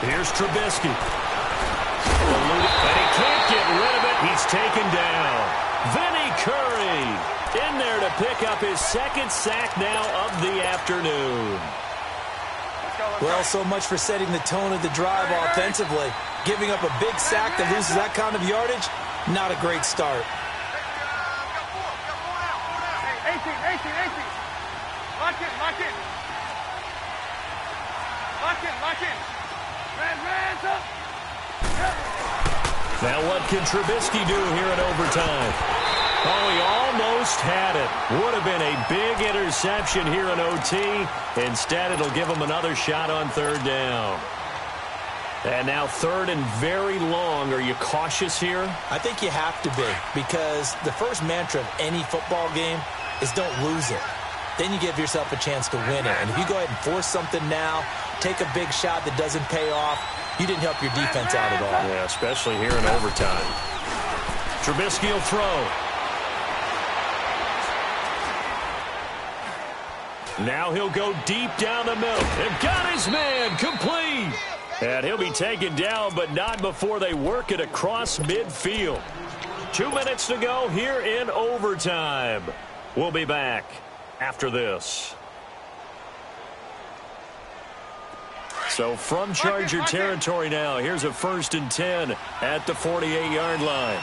Here's Trubisky. And he can't get rid of it. He's taken down. Vinny Curry in there to pick up his second sack now of the afternoon. Well, so much for setting the tone of the drive offensively. Giving up a big sack that loses that kind of yardage, not a great start. 18. Lock in. Hands up. Now what can Trubisky do here in overtime? Oh, he almost had it. Would have been a big interception here in OT. Instead, it'll give him another shot on third down. And now third and very long. Are you cautious here? I think you have to be, because the first mantra of any football game is don't lose it. Then you give yourself a chance to win it. And if you go ahead and force something now, take a big shot that doesn't pay off, you didn't help your defense out at all. Yeah, especially here in overtime. Trubisky will throw. Now he'll go deep down the middle. And got his man complete. And he'll be taken down, but not before they work it across midfield. 2 minutes to go here in overtime. We'll be back after this. So from Charger territory now, here's a 1st and 10 at the 48-yard line.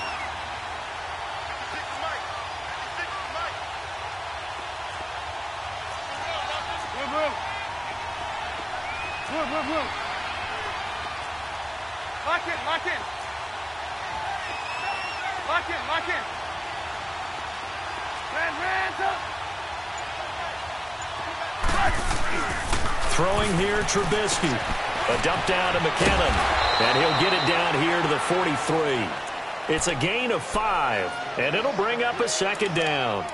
Lock in. Hands up. Throwing here, Trubisky. A dump down to McKinnon. And he'll get it down here to the 43. It's a gain of 5, and it'll bring up a second down.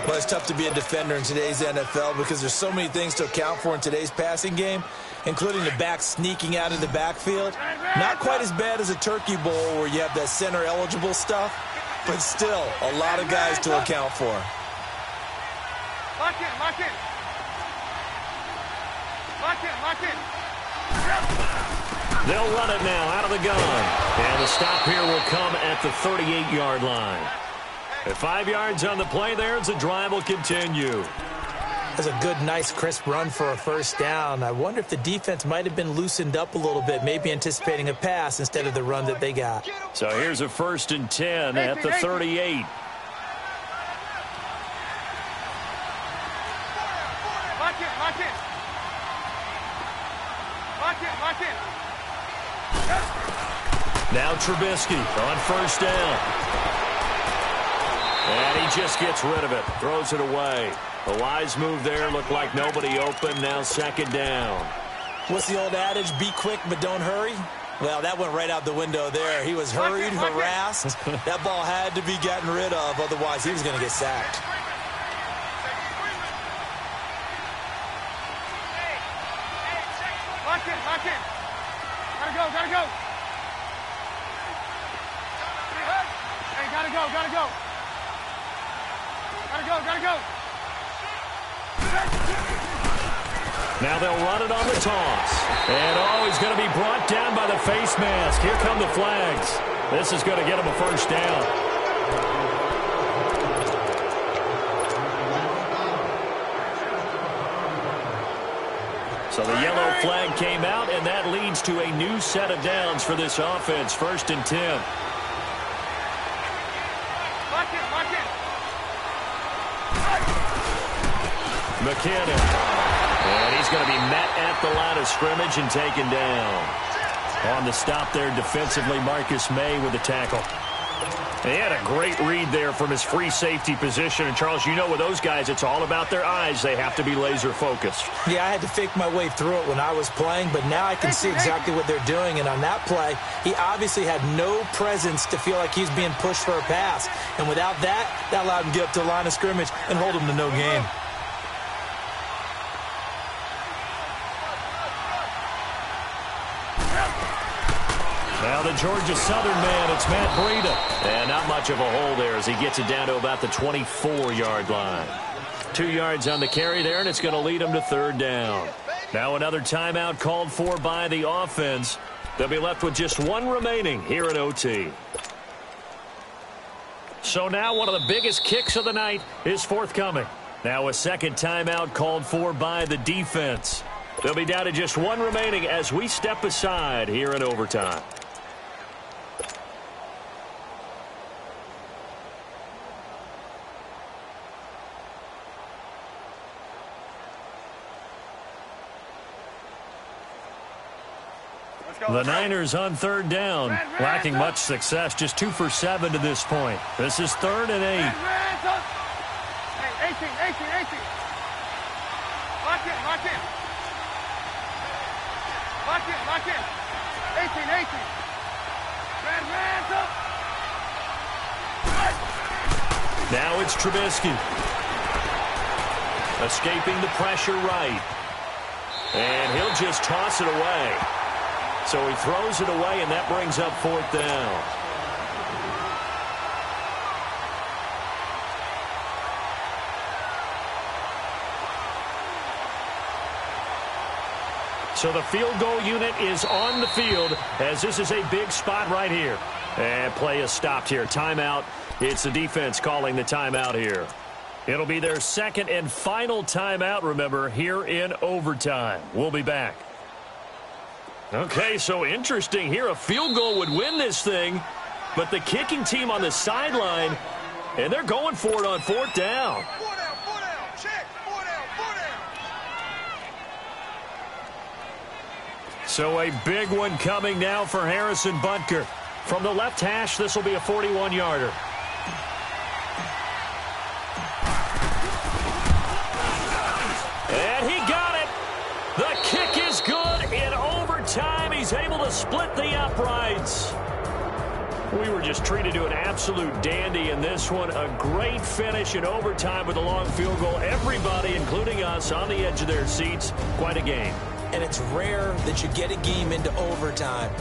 Well, it's tough to be a defender in today's NFL because there's so many things to account for in today's passing game, including the back sneaking out of the backfield. Not quite as bad as a Turkey Bowl where you have that center-eligible stuff, but still a lot of guys to account for. Lock in. They'll run it now out of the gun. And the stop here will come at the 38-yard line. At 5 yards on the play there, the drive will continue. That's a good, nice, crisp run for a first down. I wonder if the defense might have been loosened up a little bit, maybe anticipating a pass instead of the run that they got. So here's a 1st and 10 at the 38. Lock in. Now Trubisky on 1st down. And he just gets rid of it. Throws it away. A wise move there. Looked like nobody open. Now 2nd down. What's the old adage? Be quick, but don't hurry. Well, that went right out the window there. He was hurried, harassed. That ball had to be gotten rid of. Otherwise, he was going to get sacked. Lock in. Gotta go. Hey, gotta go. Now they'll run it on the toss. And, he's going to be brought down by the face mask. Here come the flags. This is going to get him a 1st down. So the yellow flag came out, and that leads to a new set of downs for this offense. 1st and 10. Lock in. McKinnon. And he's going to be met at the line of scrimmage and taken down. On the stop there defensively, Marcus May with the tackle. He had a great read there from his free safety position. And, Charles, you know with those guys, it's all about their eyes. They have to be laser focused. Yeah, I had to fake my way through it when I was playing, but now I can see exactly what they're doing. And on that play, he obviously had no presence to feel like he's being pushed for a pass. And without that, that allowed him to get up to the line of scrimmage and hold him to no gain. Now the Georgia Southern man, it's Matt Breida. And not much of a hole there as he gets it down to about the 24-yard line. 2 yards on the carry there, and it's going to lead him to third down. Now another timeout called for by the offense. They'll be left with just one remaining here at OT. So now one of the biggest kicks of the night is forthcoming. Now a second timeout called for by the defense. They'll be down to just one remaining as we step aside here in overtime. The Niners on third down, lacking much success, just 2 for 7 to this point. This is 3rd and 8. Hey, 18. Lock in. Lock in. 18. Hands up. Now it's Trubisky. Escaping the pressure right. And he'll just toss it away. So he throws it away, and that brings up 4th down. So the field goal unit is on the field as this is a big spot right here. And play is stopped here. Timeout. It's the defense calling the timeout here. It'll be their second and final timeout, remember, here in overtime. We'll be back. Okay, so interesting here. A field goal would win this thing, but the kicking team on the sideline, and they're going for it on 4th down. 4 down. Check. 4 down. So a big one coming now for Harrison Butker. From the left hash, this will be a 41-yarder. And he got it. The kick is good in overtime. He's able to split the uprights. We were just treated to an absolute dandy in this one. A great finish in overtime with a long field goal. Everybody, including us, on the edge of their seats. Quite a game. And it's rare that you get a game into overtime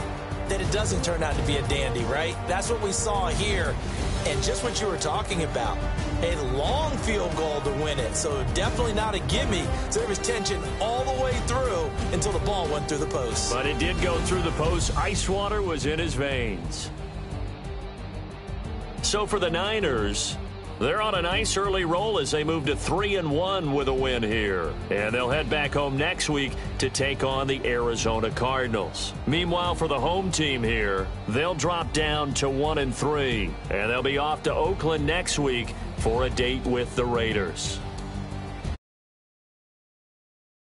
that it doesn't turn out to be a dandy, right? That's what we saw here. And just what you were talking about, a long field goal to win it. So definitely not a gimme. So there was tension all the way through until the ball went through the post. But it did go through the post. Ice water was in his veins. So for the Niners, they're on a nice early roll as they move to 3-1 with a win here. And they'll head back home next week to take on the Arizona Cardinals. Meanwhile, for the home team here, they'll drop down to 1-3. And they'll be off to Oakland next week for a date with the Raiders.